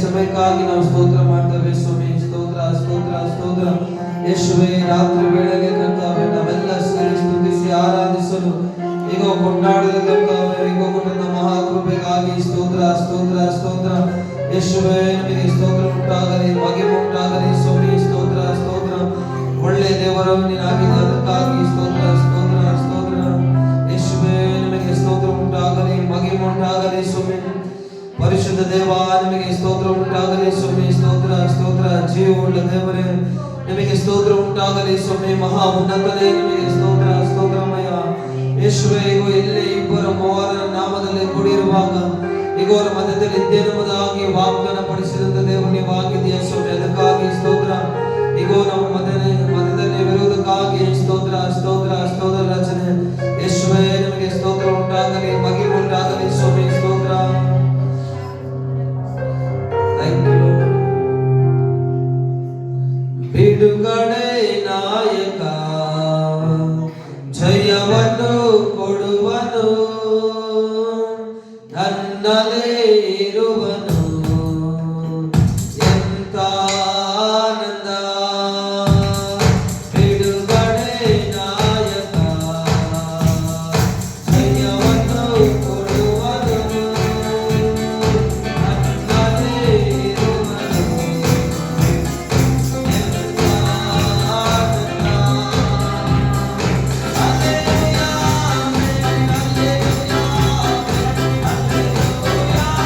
ಸಮಯಕ್ಕಾಗಿ ನಾವು ಸ್ತೋತ್ರ ಮಾಡ್ತೇವೆ ಸ್ವಾಮಿ. ಸ್ತೋತ್ರ ಸ್ತೋತ್ರ ಸ್ತೋತ್ರ ಯೇಸುವೇ. ರಾತ್ರಿ ವೇಳೆಗೆ ಕರ್ತಾವೆ ನಾವೆಲ್ಲ ಸೇರಿ ಸ್ತುತಿಸಿ ಆರಾಧಿಸಲು ಈಗ ಕೊಂಡಾಡಿದ ಕರ್ತಾವೆ ಈಗ ಕೊಟ್ಟ ಮಹಾಕೃಪೆಗಾಗಿ ಸ್ತೋತ್ರ ಸ್ತೋತ್ರ ಸ್ತೋತ್ರ ಯೇಸುವೇ. ನಿಮಗೆ ಸ್ತೋತ್ರ ಉಂಟಾಗಲಿ, ಮಹಿಮೆ ಉಂಟಾಗಲಿ ಸ್ವಾಮಿ. ಸ್ತೋತ್ರ ಸ್ತೋತ್ರ. ಒಳ್ಳೆ ದೇವರು ನೀನಾಗಿದ್ದ ಅದಕ್ಕಾಗಿ ಸ್ತೋತ್ರ ಸ್ತೋತ್ರ ಸ್ತೋತ್ರ ಯೇಸುವೇ. ನಿಮಗೆ ಸ್ತೋತ್ರ ಉಂಟಾಗಲಿ, ಮಹಿಮೆ ಉಂಟಾಗಲಿ ಸ್ವಾಮಿ. ಪರಿಶುದ್ಧ ದೇವ ನಿಮಗೆ ಸ್ತೋತ್ರ ಉಂಟಾಗಲಿ ಸ್ವಾಮಿ. ಸ್ತೋತ್ರ ಸ್ತೋತ್ರ. ಜೀವವುಳ್ಳ ದೇವರೇ ನಿಮಗೆ ಸ್ತೋತ್ರ ಉಂಟಾಗಲಿ ಸ್ವಾಮಿ. ಮಹಾ ಉನ್ನತನೇ ನಿಮಗೆ ಸ್ತೋತ್ರ ಸ್ತೋತ್ರಮಯ ಯೇಸುವೇ. ಈಗ ಎಲ್ಲಿ ಇಬ್ಬರು ಮೂವರ ನಾಮದಲ್ಲಿ ಕೂಡಿರುವಾಗ ಈಗ ಅವರ ಮಧ್ಯದಲ್ಲಿ ಇದ್ದೇನೆಂಬುದಾಗಿ ವಾಗ್ದಾನ ಪಡಿಸಿದಂತ ದೇವರು ನೀವಾಗಿದೆಯಾ ಸ್ವಾಮಿ. ಅದಕ್ಕಾಗಿ ಸ್ತೋತ್ರ. ಈಗ ನಮ್ಮ ಮಧ್ಯದಲ್ಲಿ ವಿರೋಧಕ್ಕಾಗಿ ಸ್ತೋತ್ರ ಸ್ತೋತ್ರ ಸ್ತೋತ್ರ ರಚನೆ ಯೇಸುವೇ. ನಿಮಗೆ ಸ್ತೋತ್ರ ಉಂಟಾಗಲಿ, ಮಹಿಮೆ ಉಂಟಾಗಲಿ ಸ್ವಾಮಿ. ಸ್ತೋತ್ರ. ಬಿಡುಗಡೆ ನಾಯಕ ಜಯವನ್ನು ಕೊಡುವನು, ನನ್ನಲ್ಲೇ ಇರುವನು. ಎಂತ ಆನಂದ. ಬಿಡುಗಡೆ ನಾಯಕ ಜಯವನ್ನು ಕೊಡುವನು, ನನ್ನಲ್ಲೇ ಇರುವನು. ಎಂತ ಆನಂದ. Hallelujah, hallelujah, hallelujah.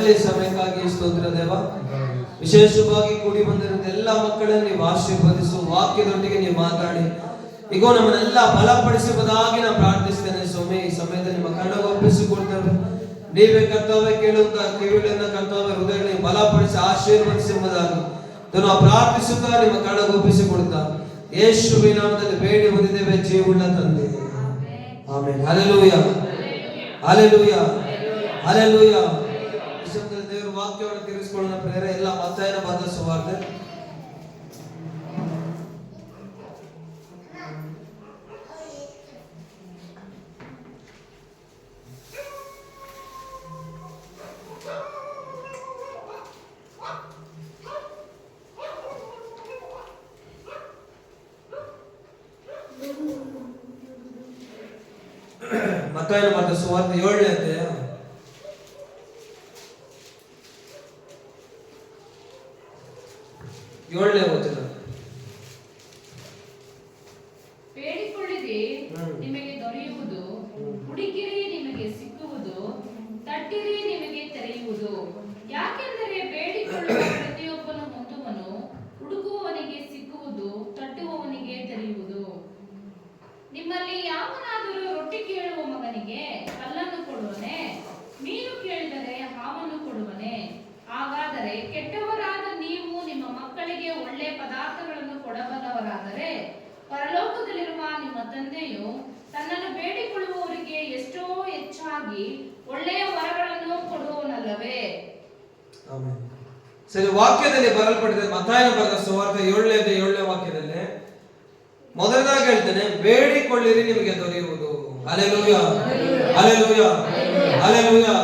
ಒಳ್ಳೆಯ ಸಮಯಕ್ಕಾಗಿ ಸ್ತೋತ್ರ ದೇವ. ವಿಶೇಷವಾಗಿ ಕೂಡಿ ಬಂದಿರುವ ಎಲ್ಲ ಮಕ್ಕಳನ್ನು ನೀವು ಆಶೀರ್ವದಿಸು, ವಾಕ್ಯದೊಂದಿಗೆ ನೀವು ಮಾತಾಡಿ ಈಗ ನಮ್ಮನ್ನೆಲ್ಲ ಬಲಪಡಿಸುವುದಾಗಿ ನಾನು ಪ್ರಾರ್ಥಿಸ್ತೇನೆ ಸ್ವಾಮಿ. ಈ ಸಮಯದಲ್ಲಿ ನಿಮ್ಮ ಕಣ್ಣು ಒಪ್ಪಿಸಿಕೊಡ್ತೇವೆ. ನೀವೇ ಕರ್ತವ್ಯ ಕೇಳುವಂತ ಕಿವಿಗಳನ್ನು ಕರ್ತವ್ಯ ಹೃದಯಗಳಿಗೆ ಬಲಪಡಿಸಿ ಆಶೀರ್ವದಿಸುವುದಾಗಿ ನಾವು ಪ್ರಾರ್ಥಿಸುತ್ತಾ ನಿಮ್ಮ ಕಣ್ಣು ಒಪ್ಪಿಸಿಕೊಡ್ತಾ ಯೇಸುವಿನ ನಾಮದಲ್ಲಿ ಬೇಡಿ ಬಂದಿದ್ದೇವೆ ಜೀವವುಳ್ಳ ತಂದೆ. ಆಮೆನ್. Hallelujah, hallelujah, hallelujah. ಈ ಸಮಯದಲ್ಲಿ ದೇವರ ವಾಕ್ಯವನ್ನು ತಿಳಿಸಿಕೊಳ್ಳೋಣ ಪ್ರೇರೆ. ಎಲ್ಲ ಮತ್ತಾಯನ ಬರೆದ ಸುವಾರ್ತೆ ಮತ್ತಾಯನ ಬರೆದ ಸುವಾರ್ತೆ 7ನೇ ಅಧ್ಯಾಯ 7ನೇ ವಚನ. ಬೇಡಿಕೊಳ್ಳಿರಿ ನಿಮಗೆ ದೊರೆಯುವುದು, ಹುಡುಕಿರಿ ನಿಮಗೆ ಸಿಕ್ಕುವುದು, ತಟ್ಟಿರಿ ನಿಮಗೆ ತೆರೆಯುವುದು. ಯಾಕೆಂದರೆ ಬೇಡಿಕೊಳ್ಳುವ ಪ್ರತಿಯೊಬ್ಬನು ಹೊಂದುವನು, ಹುಡುಕುವವನಿಗೆ ಸಿಕ್ಕುವುದು, ತಟ್ಟುವವನಿಗೆ ತೆರೆಯುವುದು. ನಿಮ್ಮಲ್ಲಿ ಯಾವನಾದರೂ ರೊಟ್ಟಿ ಕೇಳುವ ಮಗನಿಗೆ ಕಲ್ಲನ್ನು ಕೊಡುವನೆ? ಮೀನು ಕೇಳಿದರೆ ಹಾವನ್ನು ಕೊಡುವನೆ? ಹಾಗಾದರೆ ಕೆಟ್ಟವರಾದ ನೀವು ನಿಮ್ಮ ಮಕ್ಕಳಿಗೆ ಒಳ್ಳೆಯ ಪದಾರ್ಥಗಳನ್ನು ಕೊಡಬಲ್ಲವರಾದರೆ ಪರಲೋಕದಲ್ಲಿರುವ ನಿಮ್ಮ ತಂದೆಯು ತನ್ನನ್ನು ಬೇಡಿಕೊಳ್ಳುವವರಿಗೆ ಎಷ್ಟೋ ಹೆಚ್ಚಾಗಿ ಒಳ್ಳೆಯ ವರಗಳನ್ನು ಕೊಡುವನಲ್ಲವೇ? ಸರಿ, ವಾಕ್ಯದಲ್ಲಿ ಬರಲ್ಪಟ್ಟಿದೆ ಮತ್ತಾಯನ ಬರೆದ ಸುವಾರ್ತೆ 7ನೇ ವಾಕ್ಯದಲ್ಲಿ ಮೊದಲದಾಗಿ ಹೇಳ್ತೇನೆ, ಬೇಡಿಕೊಳ್ಳಿರಿ ನಿಮಗೆ ದೊರೆಯುವುದು. Hallelujah, hallelujah, hallelujah.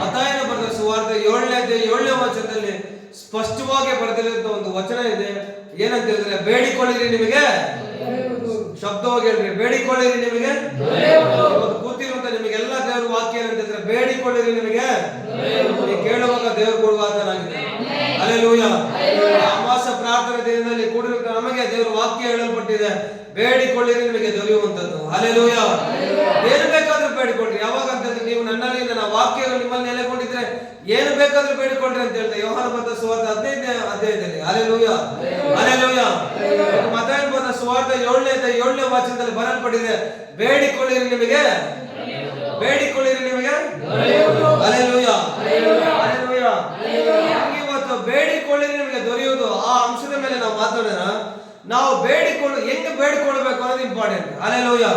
ಮತ್ತಾಯನ ಬರೆದ ಸುವಾರ್ತೆ 7ನೇ ವಚನದಲ್ಲಿ ಸ್ಪಷ್ಟವಾಗಿ ಬರೆದಿರುವಂತ ಒಂದು ವಚನ ಇದೆ. ಏನಂತ ಹೇಳಿದ್ರೆ, ಬೇಡಿಕೊಳ್ಳಿರಿ ನಿಮಗೆ ಶಬ್ದವಾಗಿ ಹೇಳ್ರಿ, ಬೇಡಿಕೊಳ್ಳಿರಿ ನಿಮಗೆ ಕೂತಿರುವಂತ ನಿಮಗೆಲ್ಲ ದೇವರ ವಾಕ್ಯ ಏನಂತ ಹೇಳಿದ್ರೆ, ಬೇಡಿಕೊಳ್ಳಿರಿ ನಿಮಗೆ ಕೇಳುವಾಗ ದೇವರು ಕೊಡುವಾತನಾಗಿದೆ. ಹಲ್ಲೆಲೂಯಾ. ಅಮಾಸ ಪ್ರಾರ್ಥನೆ ದಿನದಲ್ಲಿ ಕೂಡಿರುವಂತ ನಮಗೆ ದೇವರ ವಾಕ್ಯ ಹೇಳಲ್ಪಟ್ಟಿದೆ, ಬೇಡಿಕೊಳ್ಳಿರಿ ನಿಮಗೆ ದೊರೆಯುವಂತದ್ದು. ಹಲ್ಲೆಲೂಯಾ. ಏನು ಬೇಕಾದ್ರೂ ಬೇಡಿಕೊಳ್ಳ್ರಿ. ಯಾವಾಗ ಅಂತ ಹೇಳಿದ್ರೆ, ನೀವು ನನ್ನಲ್ಲಿ ನನ್ನ ವಾಕ್ಯಗಳು ನಿಮ್ಮಲ್ಲಿ ನೆಲೆಗೊಂಡಿದ್ರೆ ಏನು ಬೇಕಾದ್ರೂ ಬೇಡಿಕೊಳ್ಳ್ರಿ ಅಂತ ಹೇಳ್ತಾರೆ ಯೋಹಾನ ಬರೆದ ಸುವಾರ್ತೆ 15ನೇ ಅಧ್ಯಾಯದಲ್ಲಿ. Hallelujah, hallelujah. ಮತ್ತಾಯನ ಬರೆದ ಸುವಾರ್ತೆ 7ನೇ ವಚನದಲ್ಲಿ ಬರಲ್ಪಟ್ಟಿದೆ, ಬೇಡಿಕೊಳ್ಳಿರಿ ನಿಮಗೆ, ಬೇಡಿಕೊಳ್ಳಿರಿ ನಿಮಗೆ. Hallelujah, hallelujah. ಇವತ್ತು ಬೇಡಿಕೊಳ್ಳಿರಿ ನಿಮಗೆ ದೊರೆಯುವುದು ಆ ಅಂಶದ ಮೇಲೆ ನಾವು ಮಾತಾಡೋಣ. ನಾವು ಹೆಂಗೆ ಬೇಡಿಕೊಳ್ಳಬೇಕು ಅನ್ನೋದು ಇಂಪಾರ್ಟೆಂಟ್. ಹಲ್ಲೆಲೂಯಾ.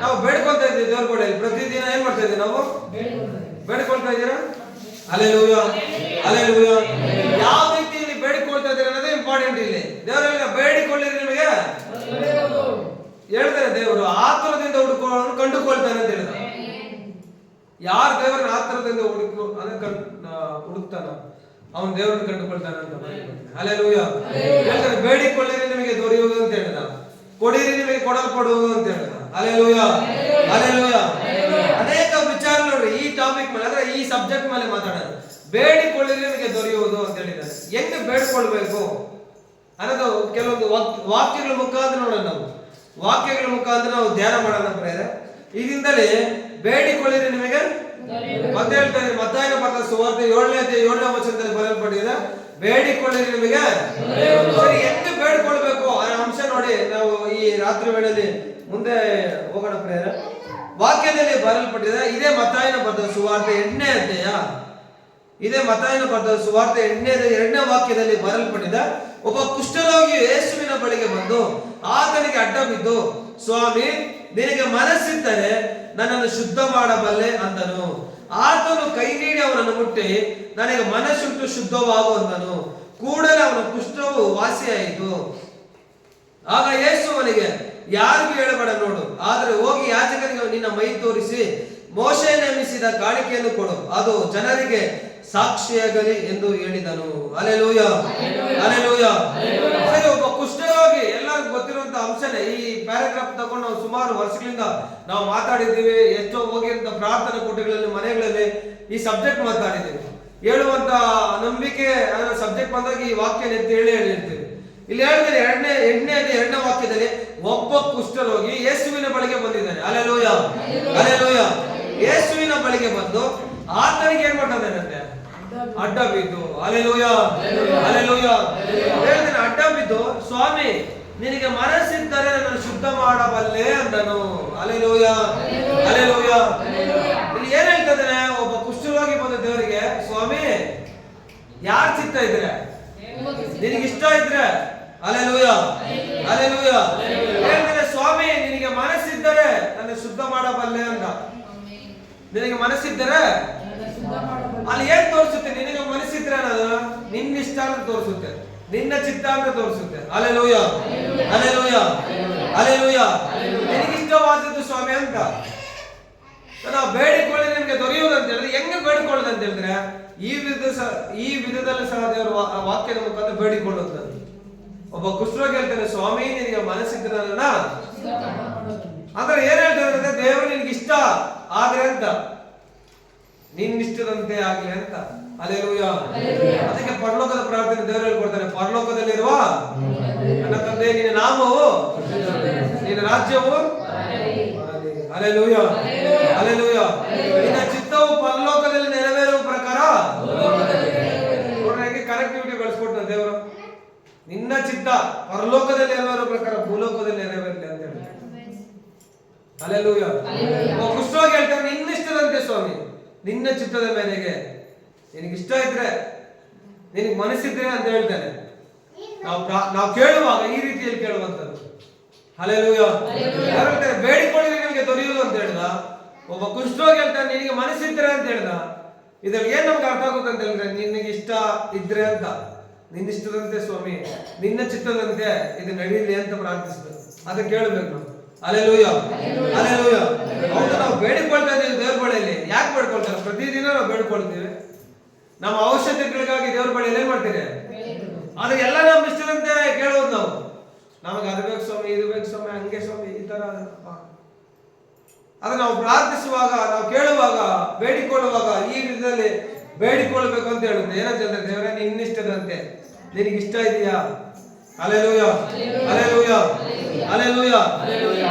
ನಾವು ಬೇಡ್ಕೊಂತ ಇದ್ದೀವಿ ದೇವ್ರ ಕೊಡಲಿ. ಪ್ರತಿದಿನ ಏನ್ ಮಾಡ್ತಾ ಇದ್ದೀವಿ? ನಾವು ಬೇಡಿಕೊಳ್ತಾ ಇದ್ದೀರಾ? Hallelujah, hallelujah. ಯಾವ ರೀತಿಯಲ್ಲಿ ಬೇಡಿಕೊಳ್ತಾ ಇದ್ದೀರಾ ಅನ್ನೋದೇ ಇಂಪಾರ್ಟೆಂಟ್ ಇಲ್ಲಿ. ದೇವರಲ್ಲಿ ಬೇಡಿಕೊಳ್ಳಿರಿ ನಿಮಗೆ ಹೇಳ್ತಾರೆ. ದೇವರು ಆತುರದಿಂದ ಹುಡುಕೊಳ್ಳೋನು ಕಂಡುಕೊಳ್ತಾನೆ ಅಂತ ಹೇಳಿದ. ಯಾರು ದೇವರನ್ನ ಆತುರದಿಂದ ಹುಡುಕ್ತಾನ ಅವನು ದೇವರನ್ನು ಕಂಡುಕೊಳ್ತಾನೆ ಅಂತ. ಹಲ್ಲೆಲೂಯಾ. ಹೇಳ್ತಾರೆ, ಬೇಡಿಕೊಳ್ಳಿರಿ ನಿಮಗೆ ದೊರೆಯುವುದು ಅಂತ ಹೇಳಿದ, ಕೊಡಿರಿ ನಿಮಗೆ ಕೊಡಲ್ಪಡುವುದು ಅಂತ ಹೇಳಿದ. Hallelujah, hallelujah. ಅನೇಕ ವಿಚಾರ ನೋಡ್ರಿ ಈ ಟಾಪಿಕ್ ಮೇಲೆ, ಅಂದ್ರೆ ಈ ಸಬ್ಜೆಕ್ಟ್ ಮೇಲೆ ಮಾತಾಡೋದು. ಬೇಡಿಕೊಳ್ಳಿರಿ ನಿಮಗೆ ದೊರೆಯುವುದು ಅಂತ ಹೇಳಿದ್ದಾರೆ. ಹೆಂಗೆ ಬೇಡ್ಕೊಳ್ಬೇಕು ಅನ್ನೋದು ಕೆಲವೊಂದು ವಾಕ್ಯಗಳ ಮುಖಾಂತರ ನೋಡೋಣ. ನಾವು ವಾಕ್ಯಗಳ ಮುಖಾಂತರ ನಾವು ಧ್ಯಾನ ಮಾಡೋಣ ಪ್ರೇರೆ. ಈಗಿಂದಲೇ ಬೇಡಿಕೊಳ್ಳಿರಿ ನಿಮಗೆ ಮತ್ತೆ ಹೇಳ್ತಾ ಇದ್ದೀನಿ. ಮತ್ತಾಯನ ಬರೆದ ಸುವಾರ್ತೆ 7ನೇ ವಚನದಲ್ಲಿ ಬರೆಯಲ್ಪಟ್ಟಿದೆ, ಬೇಡಿಕೊಳ್ಳಿರಿ ನಿಮಗೆ. ಸರಿ, ಹೆಂಗೆ ಬೇಡ್ಕೊಳ್ಬೇಕು ಅನ್ನೋ ಅಂಶ ನೋಡಿ ನಾವು ಈ ರಾತ್ರಿ ವೇಳೆಯಲ್ಲಿ ಮುಂದೆ ಹೋಗೋಣ ಪ್ರೇರ. ವಾಕ್ಯದಲ್ಲಿ ಬರೆಯಲ್ಪಟ್ಟಿದೆ. ಇದೇ ಮತ್ತಾಯನ ಬರೆದ ಸುವಾರ್ತೆ 8ನೇ ಅಧ್ಯಾಯ, ಇದೇ ಮತ್ತಾಯನ ಬರೆದ ಸುವಾರ್ತೆ 2ನೇ ವಾಕ್ಯದಲ್ಲಿ ಬರೆಯಲ್ಪಟ್ಟಿದೆ. ಒಬ್ಬ ಕುಷ್ಠರೋಗಿ ಯೇಸುವಿನ ಬಳಿಗೆ ಬಂದು ಆತನಿಗೆ ಅಡ್ಡ ಬಿದ್ದು, ಸ್ವಾಮಿ, ನಿನಗೆ ಮನಸ್ಸಿದ್ದರೆ ನನ್ನನ್ನು ಶುದ್ಧ ಮಾಡಬಲ್ಲೆ ಅಂದನು. ಆತನು ಕೈ ನೀಡಿ ಅವನನ್ನು ಮುಟ್ಟಿ, ನನಗೆ ಮನಸ್ಸುಂಟು, ಶುದ್ಧವಾಗು ಅಂದನು. ಕೂಡಲೇ ಅವನ ಕುಷ್ಠವು ವಾಸಿಯಾಯಿತು. ಆಗ ಯೇಸು ಅವನಿಗೆ, ಯಾರಿಗೂ ಹೇಳಬೇಡ ನೋಡು, ಆದರೆ ಹೋಗಿ ಯಾಜಕನಿಗೆ ನಿನ್ನ ಮೈ ತೋರಿಸಿ ಮೋಶೆ ನೇಮಿಸಿದ ಕಾಣಿಕೆಯನ್ನು ಕೊಡು, ಅದು ಜನರಿಗೆ ಸಾಕ್ಷಿಯಾಗಲಿ ಎಂದು ಹೇಳಿದನು. Hallelujah, hallelujah. ಸರಿ, ಒಬ್ಬ ಕುಷ್ಠರೋಗಿ ಎಲ್ಲರಿಗೂ ಗೊತ್ತಿರುವಂತ ಅಂಶನೇ. ಈ ಪ್ಯಾರಾಗ್ರಾಫ್ ತಗೊಂಡು ನಾವು ಸುಮಾರು ವರ್ಷಗಳಿಂದ ನಾವು ಮಾತಾಡಿದ್ದೀವಿ. ಎಷ್ಟೋ ಹೋಗಿರುವಂತ ಪ್ರಾರ್ಥನಾ ಕೂಟಗಳಲ್ಲಿ, ಮನೆಗಳಲ್ಲಿ ಈ ಸಬ್ಜೆಕ್ಟ್ ಮಾತಾಡಿದ್ದೀವಿ. ಹೇಳುವಂತ ನಂಬಿಕೆ ಅನ್ನೋ ಸಬ್ಜೆಕ್ಟ್ ಬಂದಾಗ ಈ ವಾಕ್ಯ ಎತ್ತಿ ಹೇಳಿರ್ತೀವಿ. ಇಲ್ಲಿ ಹೇಳಿದ್ರೆ 2ನೇ ವಾಕ್ಯದಲ್ಲಿ ಒಬ್ಬ ಕುಷ್ಠರೋಗಿ ಯೇಸುವಿನ ಬಳಿಗೆ ಬಂದಿದ್ದಾನೆ. Hallelujah, hallelujah. ಯೇಸುವಿನ ಬಳಿಗೆ ಬಂದು ಆತನಿಗೆ ಏನ್ ಮಾಡ್ತಾನೆ? ಅಡ್ಡ ಬಿದ್ದು ಹಲ್ಲೆಲೂಯಾ ಹಲ್ಲೆಲೂಯಾ ಹೇಳ್ತೀನಿ, ಅಡ್ಡ ಬಿದ್ದು ಸ್ವಾಮಿ ನಿನಗೆ ಮನಸ್ಸಿದ್ದರೆ ನಾನು ಶುದ್ಧ ಮಾಡಬಲ್ಲೆ ಅಂದನು. Hallelujah hallelujah. ಇಲ್ಲಿ ಏನ್ ಹೇಳ್ತಿದ್ದಾನೆ? ಒಬ್ಬ ಕುಷ್ಠರೋಗಿ ಬಂದ ದೇವರಿಗೆ, ಸ್ವಾಮಿ ಯಾರ ಚಿತ್ತ ಇದ್ರೆ ನಿನಗಿಷ್ಟ ಇದ್ರೆ ಹಲ್ಲೆಲೂಯಾ ಹಲ್ಲೆಲೂಯಾ ಹೇಳ್ತಾನೆ, ಸ್ವಾಮಿ ನಿನಗೆ ಮನಸ್ಸಿದ್ದರೆ ನನ್ನ ಶುದ್ಧ ಮಾಡಬಲ್ಲೆ ಅಂತ. ನಿನಗೆ ಮನಸ್ಸಿದ್ದರೆ ಅಲ್ಲಿ ಏನ್ ತೋರಿಸುತ್ತೆ? ನಿನಗೆ ಮನಸ್ಸಿದ್ರೆ ಅನ್ನೋದು ನಿನ್ನ ಇಷ್ಟ ಅಂತ ತೋರಿಸುತ್ತೆ, ನಿನ್ನ ಚಿತ್ತ ಅಂತ ತೋರಿಸುತ್ತೆ. Hallelujah hallelujah hallelujah. ನಿನಗಿಷ್ಟವಾದದ್ದು ಸ್ವಾಮಿ ಅಂತ ನಾವು ಬೇಡಿಕೊಳ್ಳಿ ನಿಮ್ಗೆ ದೊರೆಯುವುದು ಅಂತ ಹೇಳಿದ್ರೆ ಹೆಂಗೆ ಬೇಡಿಕೊಳ್ಳೋದು ಅಂತ ಹೇಳಿದ್ರೆ ಈ ವಿಧದಲ್ಲಿ ಸಹ ದೇವರ ವಾಕ್ಯದ ಮುಖಾಂತರ ಬೇಡಿಕೊಳ್ಳುತ್ತೆ. ಒಬ್ಬ ಕುಷ್ಠರೋಗಿ ಹೇಳ್ತಾನೆ, ಸ್ವಾಮಿ ನಿನಗೆ ಮನಸ್ಸಿದ್ರೆ ನನ್ನ ಅಂದ್ರೆ ಏನ್ ಹೇಳ್ತಾರೆ ಅಂದ್ರೆ ದೇವರು ನಿನ್ಗೆ ಇಷ್ಟ ಆದ್ರೆ ಅಂತ, ನಿನ್ನಿಷ್ಟದಂತೆ ಆಗ್ಲಿ ಅಂತ. ಹಲ್ಲೆಲೂಯಾ. ಅದಕ್ಕೆ ಪರಲೋಕದ ಪ್ರಾರ್ಥನೆ ದೇವರು ಹೇಳ್ಕೊಡ್ತಾನೆ, ಪರಲೋಕದಲ್ಲಿರುವ ನನ್ನ ತಂದೆ ನಿನ್ನ ನಾಮವು ನಿನ್ನ ರಾಜ್ಯವು ಹಲ್ಲೆಲೂಯಾ ಹಲ್ಲೆಲೂಯಾ ನಿನ್ನ ಚಿತ್ತವು ಪರಲೋಕದಲ್ಲಿ ನೆರವೇರುವ ಪ್ರಕಾರ ನೋಡ್ರಿ ಹೇಗೆ ಕನೆಕ್ಟಿವಿಟಿ ಬೆಳೆಸ್ಕೊಡ್ತಾನೆ ದೇವರು. ನಿನ್ನ ಚಿತ್ತ ಪರಲೋಕದಲ್ಲಿ ನೆರವೇರುವ ಪ್ರಕಾರ ಭೂಲೋಕದಲ್ಲಿ ನೆರವೇರಲಿ ಅಂತ ಹೇಳಿ. ಹಲ್ಲೆಲೂಯಾ. ಕುಷ್ಠರೋಗಿ ಹೇಳ್ತಾನೆ, ನಿನ್ನಿಷ್ಟದಂತೆ ಸ್ವಾಮಿ, ನಿನ್ನ ಚಿತ್ತದ ಮೇರೆಗೆ, ನಿನಗಿಷ್ಟ ಇದ್ರೆ ನಿನಗೆ ಮನಸ್ಸಿದ್ರೆ ಅಂತ ಹೇಳ್ತಾನೆ. ನಾವು ಕೇಳುವಾಗ ಈ ರೀತಿಯಲ್ಲಿ ಕೇಳುವಂಥದ್ದು. ಹಲ್ಲೆಲೂಯಾ. ಹೇಳ್ತಾರೆ ಬೇಡಿಕೊಳ್ಳಿ ನಿಮಗೆ ದೊರೆಯುವುದು ಅಂತ ಹೇಳ್ದ. ಒಬ್ಬ ಕುಷ್ಠರೋಗಿ ಹೇಳ್ತಾನೆ, ನಿನಗೆ ಮನಸ್ಸಿದ್ರೆ ಅಂತ ಹೇಳ್ದ. ಇದ್ರಲ್ಲಿ ಏನ್ ನಮ್ಗೆ ಅರ್ಥ ಆಗುತ್ತೆ ಅಂತ ಹೇಳಿದ್ರೆ, ನಿನಗೆ ಇಷ್ಟ ಇದ್ರೆ ಅಂತ, ನಿನ್ನಿಷ್ಟದಂತೆ ಸ್ವಾಮಿ, ನಿನ್ನ ಚಿತ್ತದಂತೆ ಇದು ನಡೀಲಿ ಅಂತ ಪ್ರಾರ್ಥಿಸ್ಬೇಕು. ಅದಕ್ಕೆ ಕೇಳಬೇಕು ನಾವು. Hallelujah hallelujah. ಹೌದು, ನಾವು ಬೇಡಿಕೊಳ್ತಾ ಇದ್ದೀವಿ ದೇವ್ರ ಬಳಿಯಲ್ಲಿ. ಯಾಕೆ ಬೇಡ್ಕೊಳ್ತಾರೆ? ಪ್ರತಿದಿನ ನಾವು ಬೇಡ್ಕೊಳ್ತೀವಿ. ನಮ್ಮ ಅವಶ್ಯಕತೆಗಳಿಗಾಗಿ ದೇವ್ರ ಬಳಿಯಲ್ಲಿ ಏನ್ ಮಾಡ್ತೀರಿ? ಆದ್ರೆ ಎಲ್ಲ ನಮ್ಮ ಇಷ್ಟದಂತೆ ಕೇಳೋದು ನಾವು. ನಮಗೆ ಅದು ಬೇಕು ಸ್ವಾಮಿ, ಇದು ಬೇಕು ಸ್ವಾಮಿ, ಹಂಗೆ ಸ್ವಾಮಿ, ಈ ತರ. ಆದ್ರೆ ನಾವು ಪ್ರಾರ್ಥಿಸುವಾಗ, ನಾವು ಕೇಳುವಾಗ, ಬೇಡಿಕೊಳ್ಳುವಾಗ ಈ ವಿಧದಲ್ಲಿ ಬೇಡಿಕೊಳ್ಳಬೇಕು ಅಂತ ಹೇಳುತ್ತೆ. ಏನಂತ ಹೇಳಿದ್ರೆ, ದೇವರೇ ನಿನ್ನಿಷ್ಟದಂತೆ, ನಿನಗಿಷ್ಟ ಇದೆಯಾ? Hallelujah hallelujah hallelujah.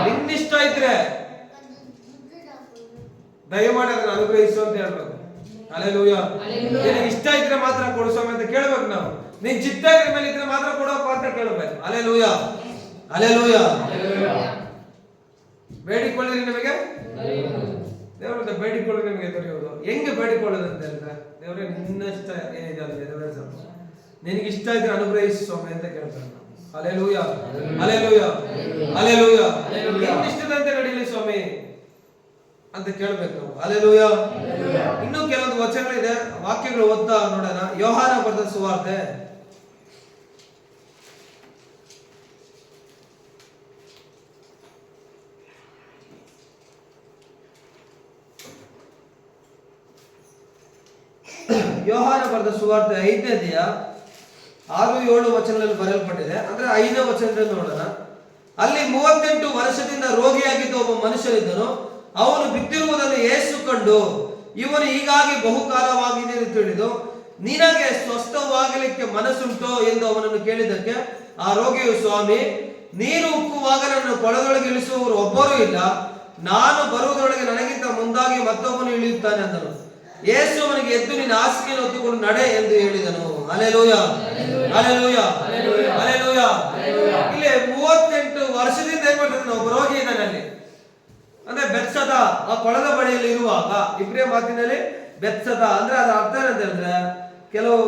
ನಿನ್ನಿಷ್ಟ ಇದ್ರೆ ದಯಮಾಡಿ ಅದನ್ನ ಅನುಗ್ರಹಿಸು ಅಂತ ಹೇಳ್ಬೇಕು. ಹಲ್ಲೆಲೂಯಾ. ನಿನಗೆ ಇಷ್ಟ ಇದ್ರೆ ಮಾತ್ರ ಕೊಡಿಸೋಮ ಅಂತ ಕೇಳ್ಬೇಕು ನಾವು. ನಿನ್ ಚಿತ್ತ ಇದ್ರ ಮೇಲೆ ಇದ್ರೆ ಮಾತ್ರ ಕೊಡೋಕೆ ಅಂತ ಕೇಳ್ಬೇಕು. Hallelujah hallelujah. ಬೇಡಿಕೊಳ್ಳಿರಿ ನಿಮಗೆ ದೇವರಿಂದ ಬೇಡಿಕೊಳ್ಳಿ ನಿಮಗೆ ದೊರೆಯುವುದು. ಹೆಂಗೆ ಬೇಡಿಕೊಳ್ಳೋದು ಅಂತ ಹೇಳಿದ್ರೆ, ದೇವರೇ ನಿನ್ನ ಇಷ್ಟ ಏನಿದೆ ಅಂತ ನೆರವೇರಿಸು, ನಿನಗೆ ಇಷ್ಟ ಇದ್ರೆ ಅನುಗ್ರಹಿಸು ಸ್ವಾಮಿ ಅಂತ ಕೇಳ್ತಾರೆ. Hallelujah hallelujah hallelujah. ನಿನ್ನ ಇಷ್ಟದಂತೆ ನಡೀಲಿ ಸ್ವಾಮಿ ಅಂತ ಕೇಳ್ಬೇಕು ನಾವು. ಹಲ್ಲೆಲೂಯಾ. ಇನ್ನೂ ಕೆಲವೊಂದು ವಚನಗಳಿದೆ, ವಾಕ್ಯಗಳು ಓದ್ತಾ ನೋಡೋಣ. ಯೋಹಾನ ಬರೆದ ಸುವಾರ್ತೆ ಯೋಹಾನ ಬರೆದ ಸುವಾರ್ತೆ 5ನೇ ಅಧ್ಯಾಯ 6-7 ವಚನಗಳಲ್ಲಿ ಬರೆಯಲ್ಪಟ್ಟಿದೆ. ಅಂದ್ರೆ 5ನೇ ವಚನದಲ್ಲಿ ನೋಡೋಣ. ಅಲ್ಲಿ 38 ವರ್ಷದಿಂದ ರೋಗಿಯಾಗಿದ್ದ ಒಬ್ಬ ಮನುಷ್ಯನಿದ್ದನು. ಅವನು ಬಿದ್ದಿರುವುದನ್ನು ಯೇಸು ಕಂಡು, ಇವನು ಹೀಗಾಗಿ ಬಹುಕಾಲವಾಗಿದೆ ಎಂದು ತಿಳಿದು, ನಿನಗೆ ಸ್ವಸ್ಥವಾಗಲಿಕ್ಕೆ ಮನಸ್ಸುಂಟೋ ಎಂದು ಅವನನ್ನು ಕೇಳಿದ್ದಕ್ಕೆ ಆ ರೋಗಿಯು, ಸ್ವಾಮಿ, ನೀರು ಉಕ್ಕುವಾಗ ನನ್ನ ಕೊಳದೊಳಗೆ ಇಳಿಸುವವರು ಒಬ್ಬರೂ ಇಲ್ಲ, ನಾನು ಬರುವುದರೊಳಗೆ ನನಗಿಂತ ಮುಂದಾಗಿ ಮತ್ತೊಬ್ಬನು ಇಳಿಯುತ್ತಾನೆ ಅಂದನು. ಯೇಸು ಅವನಿಗೆ, ಎದ್ದು ನಿನ್ನ ಹಾಸಿಗೆಯನ್ನು ಹೊತ್ತುಕೊಂಡು ನಡೆ ಎಂದು ಹೇಳಿದನು. Hallelujah hallelujah hallelujah. ಇಲ್ಲಿ 38 ವರ್ಷದಿಂದ ಏನ್ ಮಾಡ್ತಾನೆ? ಒಬ್ಬ ರೋಗಿ ಇದ್ದಾನೆ ಅಲ್ಲಿ. ಅಂದ್ರೆ ಬೆತ್ಸದ ಆ ಕೊಳದ ಬಳಿಯಲ್ಲಿ ಇರುವಾಗ, ಇಬ್ರೇ ಮಾತಿನಲ್ಲಿ ಬೆತ್ಸದ ಅಂದ್ರೆ ಅದ್ರ ಅರ್ಥ ಏನಂತ ಹೇಳಿದ್ರೆ, ಕೆಲವು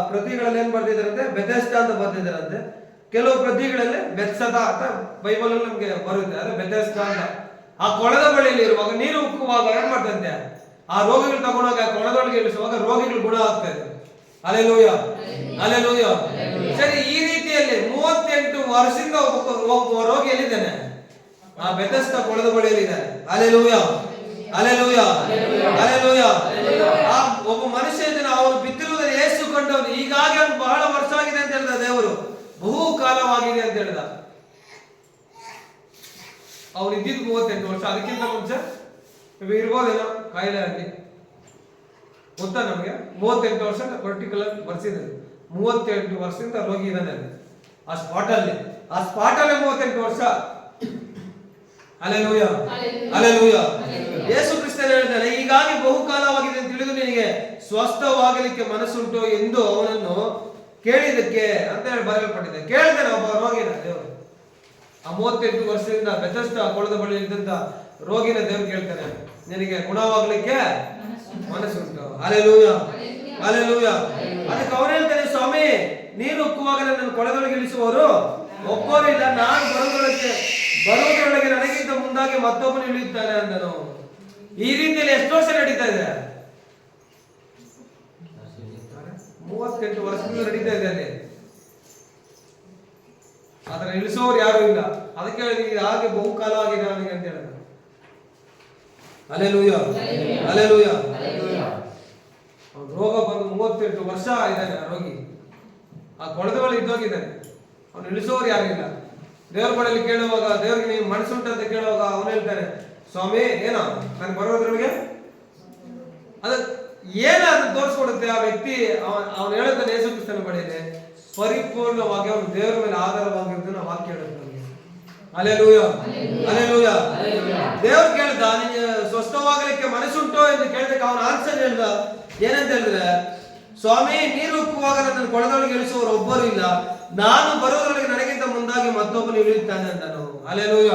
ಪ್ರತಿಗಳಲ್ಲಿ ಏನ್ ಬರ್ತಿದ್ದಾರೆ ಅಂದ್ರೆ ಬೆಥೆಸ್ದಾ ಅಂತ ಬರ್ತಿದ್ದಾರಂತೆ. ಕೆಲವು ಪ್ರತಿಗಳಲ್ಲಿ ಬೆತ್ಸದ ಅಂತ ಬೈಬಲ್ ಅಲ್ಲಿ ನಮ್ಗೆ ಬರುತ್ತೆ. ಅಂದ್ರೆ ಬೆಥೆಸ್ದಾ ಅಂತ. ಆ ಕೊಳದ ಬಳಿಯಲ್ಲಿ ಇರುವಾಗ, ನೀರು ಉಕ್ಕುವಾಗ ಏನ್ ಮಾಡ್ತಂತೆ? ಆ ರೋಗಿಗಳು ತಗೊಂಡೋಗಿ ಆ ಕೊಳದೊಳಗೆ ಇಳಿಸುವಾಗ ರೋಗಿಗಳು ಗುಣ ಆಗ್ತಾ ಇದೆ. Hallelujah hallelujah. ಸರಿ, ಈ ರೀತಿಯಲ್ಲಿ 38 ವರ್ಷದಿಂದ ಒಬ್ಬ ರೋಗಿ ಎಲ್ಲಿದ್ದಾನೆ? ಆ ಬೆಥೆಸ್ದಾ ಕೊಳದ ಬಳಿಯಲ್ಲಿ ಇದ್ದಾನೆ. Hallelujah hallelujah hallelujah. ಆ ಒಬ್ಬ ಮನುಷ್ಯ ಇದ್ದಾನೆ, ಅವನು ಬಿದ್ದಿರುವುದನ್ನು ಯೇಸು ಕಂಡವನು. ಹೀಗಾಗಿ ಅವನು ಬಹಳ ವರ್ಷ ಆಗಿದೆ ಅಂತ ಹೇಳಿದ ದೇವರು, ಬಹು ಕಾಲವಾಗಿದೆ ಅಂತ ಹೇಳಿದ. ಅವ್ರು ಇದ್ದಿದ್ದು 38 ವರ್ಷ. ಅದಕ್ಕಿಂತ ಮುಂಚೆ ಇರ್ಬೋದೇನೋ ಕಾಯಿಲೆ ಆಗಿ. ಗೊತ್ತಾ ನಮಗೆ? 38 ವರ್ಷ ಪರ್ಟಿಕ್ಯುಲರ್ ಬರ್ಸಿದ್ದಾರೆ. 38 ವರ್ಷದಿಂದ ರೋಗಿ ಇದ್ದಾನೆ ಅಲ್ಲಿ ಆ ಸ್ಪಾಟ್ ಅಲ್ಲಿ 38 ವರ್ಷ. Hallelujah, hallelujah. ಯೇಸು ಕ್ರಿಸ್ತನು ಹೇಳ್ತಾನೆ, ಹೀಗಾಗಿ ಬಹುಕಾಲವಾಗಿದೆ ಅಂತ ತಿಳಿದು ನಿನಗೆ ಸ್ವಸ್ಥವಾಗಲಿಕ್ಕೆ ಮನಸ್ಸುಂಟು ಎಂದು ಅವನನ್ನು ಕೇಳಿದಕ್ಕೆ ಅಂತ ಹೇಳಿ ಬರೆಯಲ್ಪಟ್ಟಿದೆ. ಕೇಳ್ತಾನೆ ಒಬ್ಬ ರೋಗಿನ ದೇವರು. ಆ 38 ವರ್ಷದಿಂದ ಬೆಥೆಸ್ದ ಕೊಳದ ಬಳಿ ಇದ್ದಂತ ರೋಗಿನ ದೇವರು ಕೇಳ್ತಾನೆ, ನಿನಗೆ ಗುಣವಾಗಲಿಕ್ಕೆ ಮನಸ್ಸುಂಟು? Hallelujah, hallelujah. ಅದಕ್ಕೆ ಅವನು ಹೇಳ್ತಾನೆ, ಸ್ವಾಮಿ ನೀನು ಉಕ್ಕುವಾಗ ನನ್ನನ್ನು ಕೊಳದೊಳಗೆ ಇಳಿಸುವವರು ಒಬ್ಬರು ಇಲ್ಲ, ನಾನು ಬರುವುದರೊಳಗೆ ನನಗಿಂತ ಮುಂದಾಗಿ ಮತ್ತೊಬ್ಬನು ಇಳಿಯುತ್ತಾನೆ ಅಂದನು. ಈ ರೀತಿಯಲ್ಲಿ ಎಷ್ಟು ವರ್ಷ ನಡೀತಾ ಇದೆ? 38 ವರ್ಷದಿಂದ ನಡೀತಾ ಇದೆ ಅಲ್ಲಿ. ಅದರ ಇಳಿಸೋರು ಯಾರು ಇಲ್ಲ. ಅದಕ್ಕೆ ಹಾಗೆ ಬಹುಕಾಲ ಆಗಿದೆ ನನಗೆ ಅಂತ ಹೇಳಿದ. Hallelujah, hallelujah. ರೋಗ ಬಂದು 38 ವರ್ಷ ಇದ್ದಾನೆ ಆ ರೋಗಿ. ಆ ಕೊಳದ ಬಳಿ ಇದ್ದೋಗಿದ್ದಾನೆ. ಅವನು ಇಳಿಸೋರು ಯಾರಿಲ್ಲ. ದೇವ್ರ ಬಳಿಯಲ್ಲಿ ಕೇಳುವಾಗ, ದೇವ್ರಿಗೆ ನೀವು ಮನಸ್ಸುಂಟು ಅಂತ ಕೇಳುವಾಗ ಅವನು ಹೇಳ್ತಾನೆ, ಸ್ವಾಮಿ ಏನೋ ನಾನು ಬರೋದ್ರೊಳಗೆ ಅದು ಏನಾದ್ರು ತೋರಿಸ್ಕೊಡುತ್ತೆ ಆ ವ್ಯಕ್ತಿ. ಅವನು ಹೇಳುತ್ತಾನೆ ಯೇಸು ಕ್ರಿಸ್ತನ ಬಳಿಯಲ್ಲಿ ಪರಿಪೂರ್ಣವಾಗಿ ಅವನು ದೇವರ ಮೇಲೆ ಆಧಾರವಾಗಿರೋದನ್ನ ವಾಕ್ಯ ಹೇಳುತ್ತೆ ನಮಗೆ. Hallelujah, hallelujah. ದೇವ್ರು ಕೇಳ್ದ, ನಿನಗೆ ಸ್ವಸ್ಥವಾಗಲಿಕ್ಕೆ ಮನಸ್ಸುಂಟು ಎಂದು ಕೇಳಿದಕ್ಕೆ ಅವನ ಆನ್ಸರ್ ಹೇಳ್ದ ಏನಂತ ಹೇಳಿದ್ರೆ, ಸ್ವಾಮಿ ನೀರು ಉಕ್ಕುವಾಗ ನನ್ನನ್ನು ಕೊಳದೊಳಗೆ ಇಳಿಸುವವರು ಒಬ್ಬರು ಇಲ್ಲ, ನಾನು ಬರೋದ್ರೊಳಗೆ ನನಗಿಂತ ಮುಂದಾಗಿ ಮತ್ತೊಬ್ಬನು ಇಳಿಯುತ್ತಾನೆ ಅಂದನು. ಹಲ್ಲೆಲೂಯ.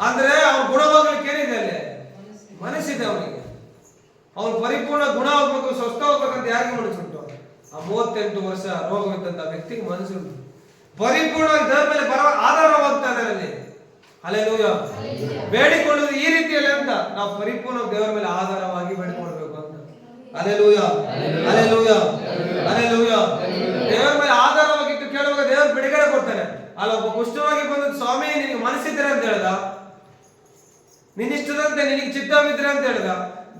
ಅಂದ್ರೆ ಅವನು ಗುಣವಾಗಲಿಕ್ಕೆ ಏನಿದೆ ಅಲ್ಲಿ? ಮನಸ್ಸಿದೆ ಅವನಿಗೆ. ಅವನು ಪರಿಪೂರ್ಣ ಗುಣ ಹೋಗ್ಬೇಕು, ಸ್ವಸ್ಥ ಹೋಗ್ಬೇಕಂತ ಯಾರಿಗೆ ಮನಸ್ಸುಂಟು? ಆ 38 ವರ್ಷ ರೋಗವಿದ್ದಂತ ವ್ಯಕ್ತಿಗೆ ಮನಸ್ಸುಂಟು. ಪರಿಪೂರ್ಣವಾಗಿ ದೇವರ ಮೇಲೆ ಆಧಾರವಾಗ್ತಾ ಇದ್ದಾರೆ ಅಲ್ಲಿ. ಹಲ್ಲೆಲೂಯ. ಬೇಡಿಕೊಳ್ಳುವುದು ಈ ರೀತಿಯಲ್ಲಿ ಅಂತ ನಾವು ಪರಿಪೂರ್ಣ ದೇವರ ಮೇಲೆ ಆಧಾರವಾಗಿ ಬೇಡಿಕೊಳ್ಬೇಕು ಅಂತ. Hallelujah, hallelujah, hallelujah. ದೇವರ ಮೇಲೆ ಆಧಾರವಾಗಿಟ್ಟು ಕೇಳುವಾಗ ದೇವರು ಬಿಡುಗಡೆ ಕೊಡ್ತಾನೆ. ಅಲ್ಲ ಒಬ್ಬ ಕುಷ್ಠವಾಗಿ ಬಂದ, ಸ್ವಾಮಿ ನಿನಗೆ ಮನಸ್ಸಿದ್ರೆ ಅಂತ ಹೇಳ್ದ, ನಿನ್ನಿಷ್ಟದಂತೆ ನಿನಗೆ ಚಿತ್ತವಿದ್ರೆ ಅಂತ ಹೇಳ್ದ.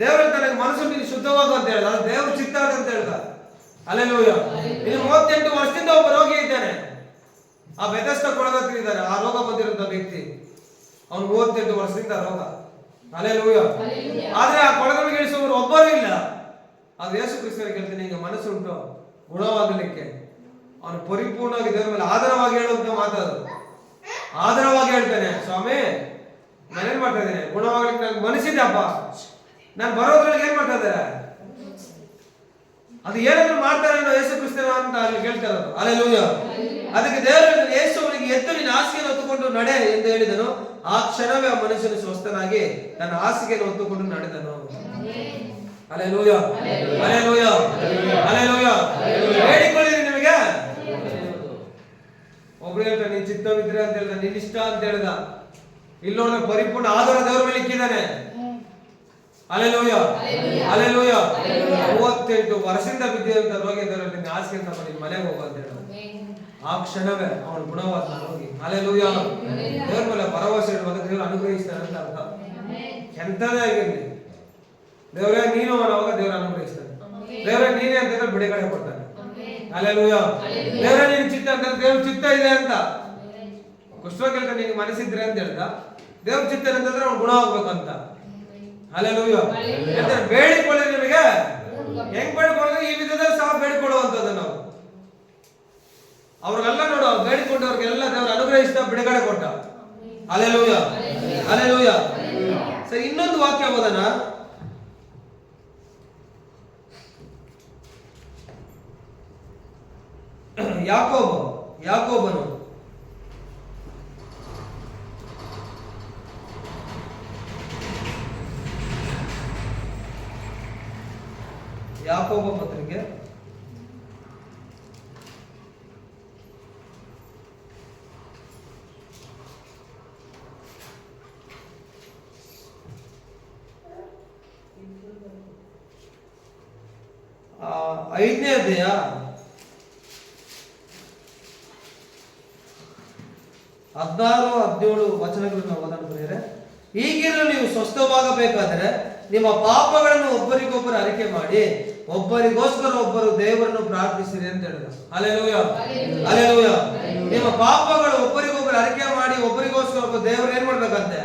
ದೇವರು ತನಗೆ ಮನಸ್ಸು ನೀನು ಶುದ್ಧವಾಗು ಅಂತ ಹೇಳ್ದ. ದೇವರು ಚಿತ್ತ ಅಂತ ಹೇಳ್ದ. ಹಲ್ಲೆಲೂಯ. ಇನ್ನು 38 ವರ್ಷದಿಂದ ಒಬ್ಬ ರೋಗಿ ಇದ್ದಾನೆ. ಆ ಬೆಥೆಸ್ದ ಕೊಳದ ಹತ್ರ ಇದ್ದಾನೆ ಆ ರೋಗ ಬಂದಿರುವಂತ ವ್ಯಕ್ತಿ. ಅವನು 38 ವರ್ಷದಿಂದ ರೋಗ. ಹಲ್ಲೆಲೂಯ. ಆದ್ರೆ ಆ ಕೊಳದೊಳಗೆ ಇಳಿಸುವವರು ಒಬ್ಬರು ಇಲ್ಲ. ಅದು ಯೇಸು ಕ್ರಿಸ್ತನಿಗೆ ಹೇಳ್ತೀನಿ, ಈಗ ಮನಸ್ಸುಂಟು ಗುಣವಾಗಲಿಕ್ಕೆ. ಅವನು ಪರಿಪೂರ್ಣವಾಗಿ ದೇವರ ಮೇಲೆ ಆಧಾರವಾಗಿ ಹೇಳುವಂತ ಮಾತಾಡು. ಆಧಾರವಾಗಿ ಹೇಳ್ತಾನೆ, ಸ್ವಾಮಿ ನಾನೇನ್ ಮಾಡ್ತಾ ಇದ್ದೇನೆ, ಗುಣವಾಗ್ಲಿಕ್ಕೆ ನನ್ಗೆ ಮನಸ್ಸಿದ್ದಪ್ಪ, ನಾನು ಬರೋದ್ರೊಳಗೆ ಏನ್ ಮಾಡ್ತಾ ಇದ್ದಾರೆ, ಅದು ಏನಾದ್ರು ಮಾಡ್ತಾರೆ ಅನ್ನೋ ಯೇಸು ಕ್ರಿಸ್ತನ ಅಂತ ಅಲ್ಲಿ ಕೇಳ್ತಾ ಇರೋದು. ಹಲ್ಲೆಲೂಯ. ಅದಕ್ಕೆ ದೇವರು ಯೇಸು ಅವನಿಗೆ ಎದ್ದು ನಿನ್ನ ಹಾಸಿಗೆಯನ್ನು ಹೊತ್ತುಕೊಂಡು ನಡೆ ಎಂದು ಹೇಳಿದನು. ಆ ಕ್ಷಣವೇ ಆ ಮನುಷ್ಯನು ಸ್ವಸ್ಥನಾಗಿ ತನ್ನ ಹಾಸಿಗೆಯನ್ನು ಹೊತ್ತುಕೊಂಡು ನಡೆದನು. Hallelujah, hallelujah, hallelujah. ಬೇಡಿಕೊಳ್ಳಿರಿ ನಿಮಗೆ. ಒಬ್ರು ಹೇಳ್ತಾನೆ ನೀನ್ ಚಿತ್ತವಿದ್ರೆ ಅಂತ ಹೇಳ್ದ, ನಿನ್ ಇಷ್ಟ ಅಂತ ಹೇಳ್ದ. ಇಲ್ಲಿ ನೋಡಿದ್ರೆ ಪರಿಪೂರ್ಣ ಆಧಾರ ದೇವರ ಮೇಲೆ ಇಕ್ಕಿದ್ದಾನೆ. Hallelujah, hallelujah. 38 ವರ್ಷದಿಂದ ಬಿದ್ದಿರುವಂತ ರೋಗಿ ದೇವರಲ್ಲಿ ಹಾಸಿಗೆ ಅಂತ ನಿನ್ ಮನೆಗೆ ಹೋಗು ಅಂತ ಹೇಳ. ಆ ಕ್ಷಣವೇ ಅವನು ಗುಣವಾದ ರೋಗಿ. ಹಲ್ಲೆಲೂಯ. ದೇವರ ಮೇಲೆ ಭರವಸೆ ಇಡುವಾಗ ದೇವರು ಅನುಗ್ರಹಿಸ್ತಾನೆ ಅಂತ ಅರ್ಥ. ಎಂತದೇ ಆಗಿರ್ಲಿ, ದೇವರೇ ನೀನು ಅನ್ನೋವಾಗ ದೇವರು ಅನುಗ್ರಹಿಸ್ತಾನೆ. ದೇವರೇ ನೀನೇ ಅಂತಂದ್ರೆ ಬಿಡುಗಡೆ ಕೊಡ್ತಾನೆ. ಹಲ್ಲೆಲೂಯ. ದೇವರೇ ನೀನು ಚಿತ್ತ ಅಂತಂದ್ರೆ ದೇವ್ರ ಚಿತ್ತ ಇದೆ ಅಂತ. ಕುಷ್ಠರೋಗಿ ಹೇಳ್ತಾನೆ ನಿನಗೆ ಮನಸ್ಸಿದ್ರೆ ಅಂತ ಹೇಳ್ದ. ದೇವ್ರ ಚಿತ್ತ ಅಂತಂದ್ರೆ ಅವ್ನು ಗುಣ ಹೋಗ್ಬೇಕಂತ. ಹಲ್ಲೆಲೂಯ. ಬೇಡಿಕೊಳ್ಳಿ ನಿಮಗೆ. ಹೆಂಗ್ ಬೇಡಿಕೊಳ್ಳೋದು? ಈ ವಿಧದಲ್ಲಿ ಸಹ ಬೇಡಿಕೊಳ್ಳುವಂತದ್ದು ನಾವು. ಅವ್ರಿಗೆಲ್ಲ ನೋಡು, ಅವ್ರು ಬೇಡಿಕೊಂಡವ್ರಿಗೆಲ್ಲ ದೇವರು ಅನುಗ್ರಹಿಸ್ತಾ ಬಿಡುಗಡೆ ಕೊಟ್ಟ. Hallelujah, hallelujah. ಸರಿ, ಇನ್ನೊಂದು ವಾಕ್ಯ ಓದೋಣ. ಯಾಕೋಬನು ಯಾಕೋಬ ಪತ್ರಿಕೆ 5ನೇ ಅಧ್ಯಾಯ 16-17 ವಚನಗಳನ್ನು ಓದೋಣ. ಹೀಗಿರಲು ನೀವು ಸ್ವಸ್ಥವಾಗಬೇಕಾದರೆ ನಿಮ್ಮ ಪಾಪಗಳನ್ನು ಒಬ್ಬರಿಗೊಬ್ಬರು ಅರಿಕೆ ಮಾಡಿ ಒಬ್ಬರಿಗೋಸ್ಕರ ಒಬ್ಬರು ದೇವರನ್ನು ಪ್ರಾರ್ಥಿಸಿರಿ ಅಂತ ಹೇಳಿದ್ರು. Hallelujah, hallelujah. ನಿಮ್ಮ ಪಾಪಗಳು ಒಬ್ಬರಿಗೊಬ್ಬರು ಅರಿಕೆ ಮಾಡಿ ಒಬ್ಬರಿಗೋಸ್ಕರ ಒಬ್ಬ ದೇವರು ಏನ್ ಮಾಡ್ಬೇಕಂತೆ?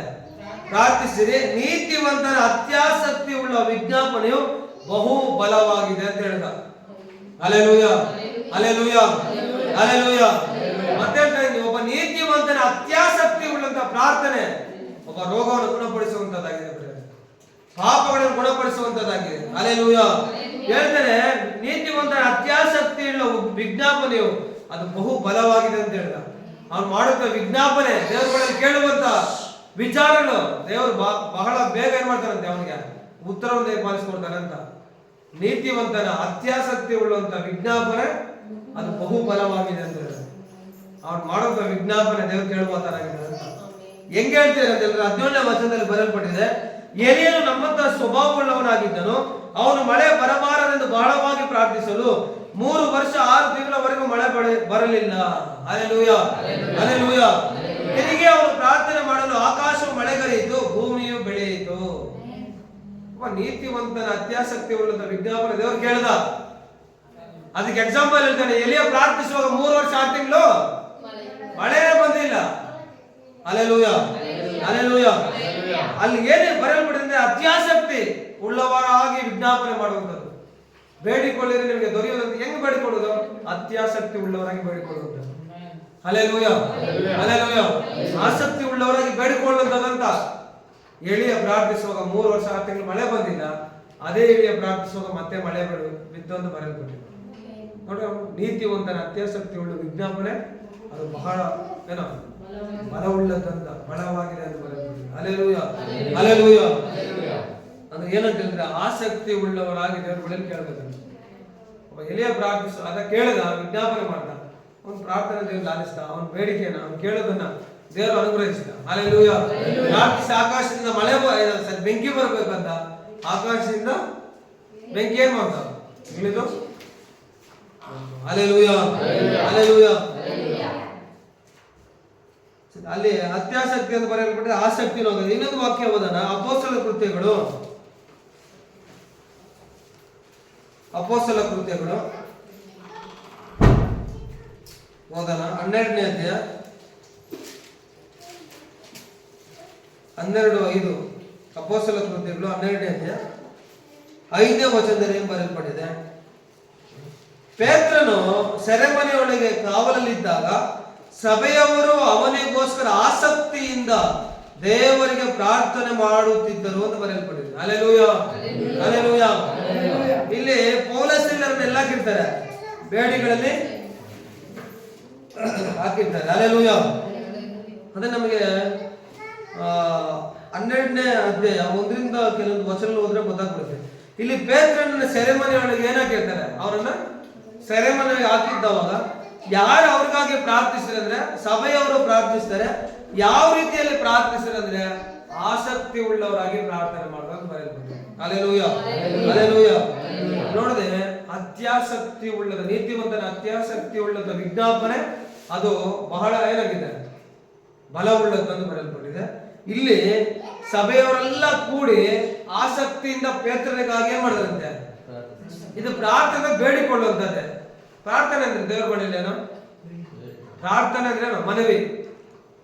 ಪ್ರಾರ್ಥಿಸಿರಿ. ನೀತಿವಂತನ ಅತ್ಯಾಸಕ್ತಿ ಉಳ್ಳ ವಿಜ್ಞಾಪನೆಯು ಬಹು ಬಲವಾಗಿದೆ ಅಂತ ಹೇಳಿದ. Hallelujah, hallelujah, hallelujah. ಮತ್ತೆ ಒಬ್ಬ ನೀತಿವಂತನ ಅತ್ಯಾಸಕ್ತಿ ಉಳ್ಳಂತ ಪ್ರಾರ್ಥನೆ ಒಬ್ಬ ರೋಗವನ್ನು ಗುಣಪಡಿಸುವಂತದ್ದಾಗಿದೆ, ಪಾಪಗಳನ್ನು ಗುಣಪಡಿಸುವಂತದ್ದಾಗಿದೆ. ಹಲ್ಲೆಲೂಯ. ಹೇಳ್ತಾರೆ ನೀತಿವಂತನ ಅತ್ಯಾಸಕ್ತಿಯುಳ್ಳ ವಿಜ್ಞಾಪನೆಯು ಅದು ಬಹು ಬಲವಾಗಿದೆ ಅಂತ ಹೇಳಿದ. ಅವ್ನು ಮಾಡುತ್ತ ವಿಜ್ಞಾಪನೆ, ದೇವರುಗಳಲ್ಲಿ ಕೇಳುವಂತ ವಿಚಾರಗಳು ದೇವರು ಬಹಳ ಬೇಗ ಏನ್ ಮಾಡ್ತಾರಂತೆ, ಅವನಿಗೆ ಉತ್ತರವನ್ನು ದಯಪಾಲಿಸ್ಕೊಡ್ತಾರಂತ. ನೀತಿವಂತನ ಅತ್ಯಾಸಕ್ತಿ ಉಳ್ಳುವಂತ ವಿಜ್ಞಾಪನೆ ಅದು ಬಹು ಬಲವಾಗಿದೆ ಅಂತ ಹೇಳಿದ. ಅವ್ನು ಮಾಡುವಂತ ವಿಜ್ಞಾಪನೆ ದೇವರು ಕೇಳುವಂತಾಗಿದೆ ಅಂತ. ಹೆಂಗೆ ಹೇಳ್ತೀರ ಅಂತ ಹೇಳಿದ್ರೆ 17ನೇ ವಚನದಲ್ಲಿ ಬರೆಯಲ್ಪಟ್ಟಿದೆ, ಎಲಿಯನು ನಮ್ಮಂತಹ ಸ್ವಭಾವವುಳ್ಳವನಾಗಿದ್ದನು. ಅವನು ಮಳೆ ಬರಬಾರದೆಂದು ಬಹಳವಾಗಿ ಪ್ರಾರ್ಥಿಸಲು 3 ವರ್ಷ 6 ತಿಂಗಳವರೆಗೂ ಮಳೆ ಬರಲಿಲ್ಲ. Hallelujah, hallelujah. ಎಲಿಗೆ ಅವನು ಪ್ರಾರ್ಥನೆ ಮಾಡಲು ಆಕಾಶವು ಮಳೆಗರೆಯಿತು, ಭೂಮಿಯು ಬೆಳೆಯಿತು. ನೀತಿವಂತನ ಅತ್ಯಾಸಕ್ತಿ ಉಳ್ಳಂತ ವಿಜ್ಞಾಪನೆ ದೇವರು ಕೇಳ್ದ. ಅದಕ್ಕೆ ಎಕ್ಸಾಂಪಲ್ ಹೇಳ್ತಾನೆ, ಎಲಿಯ ಪ್ರಾರ್ಥಿಸುವಾಗ 3 ವರ್ಷ 6 ತಿಂಗಳು ಮಳೆ ಬಂದಿಲ್ಲ. Hallelujah, hallelujah. ಅಲ್ಲಿ ಏನೇ ಬರೆಯಲ್ಪಟ್ಟಿದೆ, ಅತ್ಯಾಸಕ್ತಿ ಉಳ್ಳವರಾಗಿ ವಿಜ್ಞಾಪನೆ ಮಾಡುವಂಥದ್ದು. ಬೇಡಿಕೊಳ್ಳಿರಿ ನಿಮಗೆ ದೊರೆಯುವುದಂತ. ಹೆಂಗ್ ಬೇಡಿಕೊಳ್ಳುವುದು? ಅತ್ಯಾಸಕ್ತಿ ಉಳ್ಳವರಾಗಿ ಬೇಡಿಕೊಳ್ಳುವುದು. Hallelujah, hallelujah. ಆಸಕ್ತಿ ಉಳ್ಳವರಾಗಿ ಬೇಡಿಕೊಳ್ಳುವಂತದಂತ. ಎಲಿಯ ಪ್ರಾರ್ಥಿಸುವಾಗ 3 ವರ್ಷ 6 ತಿಂಗಳು ಮಳೆ ಬಂದಿಲ್ಲ. ಅದೇ ಎಲಿಯ ಪ್ರಾರ್ಥಿಸುವಾಗ ಮತ್ತೆ ಮಳೆ ಬಿದ್ದೊಂದು ಬರೆಯಲ್ಪಟ್ಟಿದೆ. ನೋಡಿ, ನೀತಿವಂತನ ಅತ್ಯಾಸಕ್ತಿ ಉಳ್ಳ ವಿಜ್ಞಾಪನೆ ಅದು ಬಹಳ ಏನೋ ಬಲವುಳ್ಳದಂತ, ಬಲವಾಗಿದೆ ಅಂತ ಬರೆಯಲ್ಪಟ್ಟಿದೆ. Hallelujah, hallelujah. ಅದು ಏನಂತ ಹೇಳಿದ್ರೆ ಆಸಕ್ತಿ ಉಳ್ಳವರಾಗಿ ದೇವರ ಬಳಿಯಲ್ಲಿ ಕೇಳಬೇಕಂತ. ಒಬ್ಬ ಎಲಿಯ ಪ್ರಾರ್ಥಿಸು ಅದ ಕೇಳಿದ, ವಿಜ್ಞಾಪನೆ ಮಾಡ್ದ, ಅವನ ಪ್ರಾರ್ಥನೆ ದೇವರು ಲಾಲಿಸ್ದ, ಅವನ ಬೇಡಿಕೆಯನ್ನ ಅವನು ಕೇಳೋದನ್ನ ದೇವರು ಅನುಗ್ರಹಿಸಿದ. ಹಲ್ಲೆಲೂಯ. ಪ್ರಾರ್ಥಿಸಿ ಆಕಾಶದಿಂದ ಮಳೆ ಬೆಂಕಿ ಬರ್ಬೇಕಂತ ಆಕಾಶದಿಂದ ಬೆಂಕಿ ಏನ್ ಮಾಡ್ದ ಇಳಿದು. Hallelujah, hallelujah. ಅಲ್ಲಿ ಅತ್ಯಾಸಕ್ತಿ ಅಂತ ಬರೆಯಲ್ಪಟ್ಟಿದೆ, ಆಸಕ್ತಿ ಹೋಗೋದು. ಇನ್ನೊಂದು ವಾಕ್ಯ ಓದೋಣ, ಅಪೊಸ್ತಲ ಕೃತ್ಯಗಳು, ಅಪೊಸ್ತಲ ಕೃತ್ಯಗಳು ಓದೋಣ. 12ನೇ ಅಧ್ಯಾಯ 12:5. ಅಪೊಸ್ತಲ ಕೃತ್ಯಗಳು 12ನೇ ಅಧ್ಯಾಯ 5ನೇ ವಚನದಲ್ಲಿ ಏನು ಬರೆಯಲ್ಪಟ್ಟಿದೆ? ಪೇತ್ರನು ಸೆರೆಮನೆಯೊಳಗೆ ಕಾವಲಲ್ಲಿದ್ದಾಗ ಸಭೆಯವರು ಅವನಿಗೋಸ್ಕರ ಆಸಕ್ತಿಯಿಂದ ದೇವರಿಗೆ ಪ್ರಾರ್ಥನೆ ಮಾಡುತ್ತಿದ್ದರು ಅಂತ ಬರೆಯಲ್ಪಟ್ಟಿದೆ. Hallelujah, hallelujah. ಇಲ್ಲಿ ಪೌಲಸಿಲ್ಲರನ್ನೆಲ್ಲ ಹಾಕಿರ್ತಾರೆ, ಬೇಡಿಗಳಲ್ಲಿ ಹಾಕಿರ್ತಾರೆ. ಹಲ್ಲೆಲೂಯ. ಅದೇ ನಮಗೆ 12ನೇ ಅಧ್ಯಾಯ 1ರಿಂದ ಕೆಲವೊಂದು ವಚನ ಹೋದ್ರೆ ಗೊತ್ತಾಗ್ಬಿಡುತ್ತೆ. ಇಲ್ಲಿ ಪೇತ್ರನ ಸೆರೆಮನೆಯೊಳಗೆ ಏನಾಕಿರ್ತಾರೆ, ಅವರನ್ನ ಸೆರೆಮನೆಗೆ ಹಾಕಿದ್ದವಾಗ ಯಾರು ಅವ್ರಿಗಾಗಿ ಪ್ರಾರ್ಥಿಸ್ತಾರೆ ಅಂದ್ರೆ ಸಭೆಯವರು ಪ್ರಾರ್ಥಿಸ್ತಾರೆ. ಯಾವ ರೀತಿಯಲ್ಲಿ ಪ್ರಾರ್ಥಿಸ್ತಾರೆ ಅಂದ್ರೆ ಆಸಕ್ತಿ ಉಳ್ಳವರಾಗಿ ಪ್ರಾರ್ಥನೆ ಮಾಡೋದು ಬರೆಯಲ್ಪಟ್ಟಿದೆ. Hallelujah, hallelujah. ನೋಡದೆ ಅತ್ಯಾಸಕ್ತಿ ಉಳ್ಳದ, ನೀತಿವಂತನ ಅತ್ಯಾಸಕ್ತಿ ಉಳ್ಳದ ವಿಜ್ಞಾಪನೆ ಅದು ಬಹಳ ಏನಾಗಿದೆ, ಬಲವುಳ್ಳದಂದು ಬರೆಯಲ್ಪಟ್ಟಿದೆ. ಇಲ್ಲಿ ಸಭೆಯವರೆಲ್ಲ ಕೂಡಿ ಆಸಕ್ತಿಯಿಂದ ಪೇತ್ರನಿಗಾಗಿ ಏನ್ ಮಾಡಿದ್ರಂತೆ, ಇದು ಪ್ರಾರ್ಥನೆ ಬೇಡಿಕೊಳ್ಳುವಂತದ್ದೇ. ಪ್ರಾರ್ಥನೆ ಅಂದ್ರೆ ದೇವರ ಬಳಿಯಲ್ಲಿ ಏನೋ, ಪ್ರಾರ್ಥನೆ ಅಂದ್ರೆ ಏನೋ ಮನವಿ,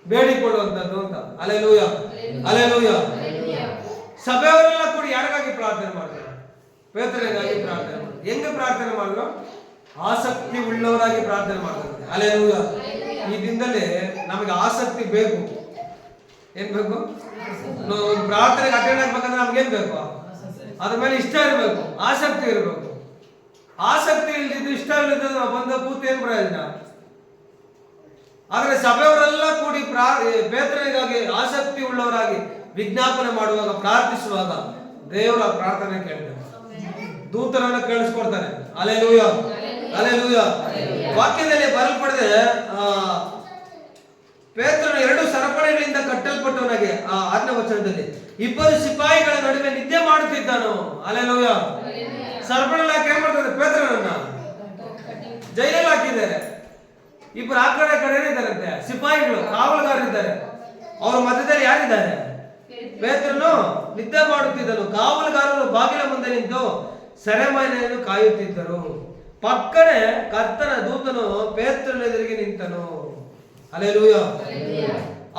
ಬೇಡಿಕೊಳ್ಳುವಂತದ್ದು ಅಂತ. Hallelujah, hallelujah. ಸಭೆಯವರೆಲ್ಲ ಕೂಡಿ ಯಾರಿಗಾಗಿ ಪ್ರಾರ್ಥನೆ ಮಾಡ್ತಾರೆ? ಪೇತ್ರನಿಗಾಗಿ ಪ್ರಾರ್ಥನೆ ಮಾಡ್ತಾರೆ. ಹೆಂಗೆ ಪ್ರಾರ್ಥನೆ ಮಾಡಲು? ಆಸಕ್ತಿ ಉಳ್ಳವರಾಗಿ ಪ್ರಾರ್ಥನೆ ಮಾಡ್ತಾರೆ. ಹಲ್ಲೆಲೂಯ. ಈ ದಿನದಲ್ಲಿ ನಮಗೆ ಆಸಕ್ತಿ ಬೇಕು. ಏನ್ ಬೇಕು? ಪ್ರಾರ್ಥನೆಗೆ ಅಟೆಂಡ್ ಆಗ್ಬೇಕಂದ್ರೆ ನಮ್ಗೆ ಏನ್ ಬೇಕು? ಅದ್ರ ಮೇಲೆ ಇಷ್ಟ ಇರಬೇಕು, ಆಸಕ್ತಿ ಇರಬೇಕು. ಆಸಕ್ತಿ ಇಲ್ದಿದ್ದು, ಇಷ್ಟ ಇಲ್ಲದ ಬಂದ ಕೂತು ಏನ್ ಪ್ರಯೋಜನ? ಆದ್ರೆ ಸಭೆಯವರೆಲ್ಲ ಕೂಡಿ ಪೇತ್ರನಿಗಾಗಿ ಆಸಕ್ತಿ ಉಳ್ಳವರಾಗಿ ವಿಜ್ಞಾಪನೆ ಮಾಡುವಾಗ, ಪ್ರಾರ್ಥಿಸುವಾಗ ದೇವರ ಪ್ರಾರ್ಥನೆ ಕೇಳ್ತಾರೆ, ದೂತರನ್ನ ಕೇಳಿಸ್ಕೊಡ್ತಾನೆ. Hallelujah, hallelujah. ವಾಕ್ಯದಲ್ಲಿ ಬರೆಯಲ್ಪಡಿದೆ, ಪೇತ್ರನು 2 ಸರಪಳಿಗಳಿಂದ ಕಟ್ಟಲ್ಪಟ್ಟವನಾಗಿ 6ನೇ ವಚನದಲ್ಲಿ 2 ಸಿಪಾಯಿಗಳ ನಡುವೆ ನಿದ್ದೆ ಮಾಡುತ್ತಿದ್ದಾನು. ಹಲ್ಲೆಲೂಯ. ಸರಪಳಿ ಹಾಕಿ ಏನ್ ಮಾಡ್ತಾರೆ? ಪೇತ್ರನನ್ನ ಜೈಲಲ್ಲಿ ಹಾಕಿದ್ದಾರೆ. 2 ಆ ಕಡೆ ಇದ್ದಾರಂತೆ, ಸಿಪಾಯಿಗಳು, ಕಾವಲುಗಾರರಿದ್ದಾರೆ. ಅವ್ರ ಮಧ್ಯದಲ್ಲಿ ಯಾರಿದ್ದಾರೆ? ಪೇತ್ರನು ನಿದ್ದೆ ಮಾಡುತ್ತಿದ್ದನು. ಕಾವಲುಗಾರರು ಬಾಗಿಲ ಮುಂದೆ ನಿಂತು ಸೆರೆಮನೆಯನ್ನು ಕಾಯುತ್ತಿದ್ದರು. ಪಕ್ಕನೆ ಕರ್ತನ ದೂತನು ಪೇತ್ರನ ಎದುರಿಗೆ ನಿಂತನು. ಹಲ್ಲೆಲೂಯ.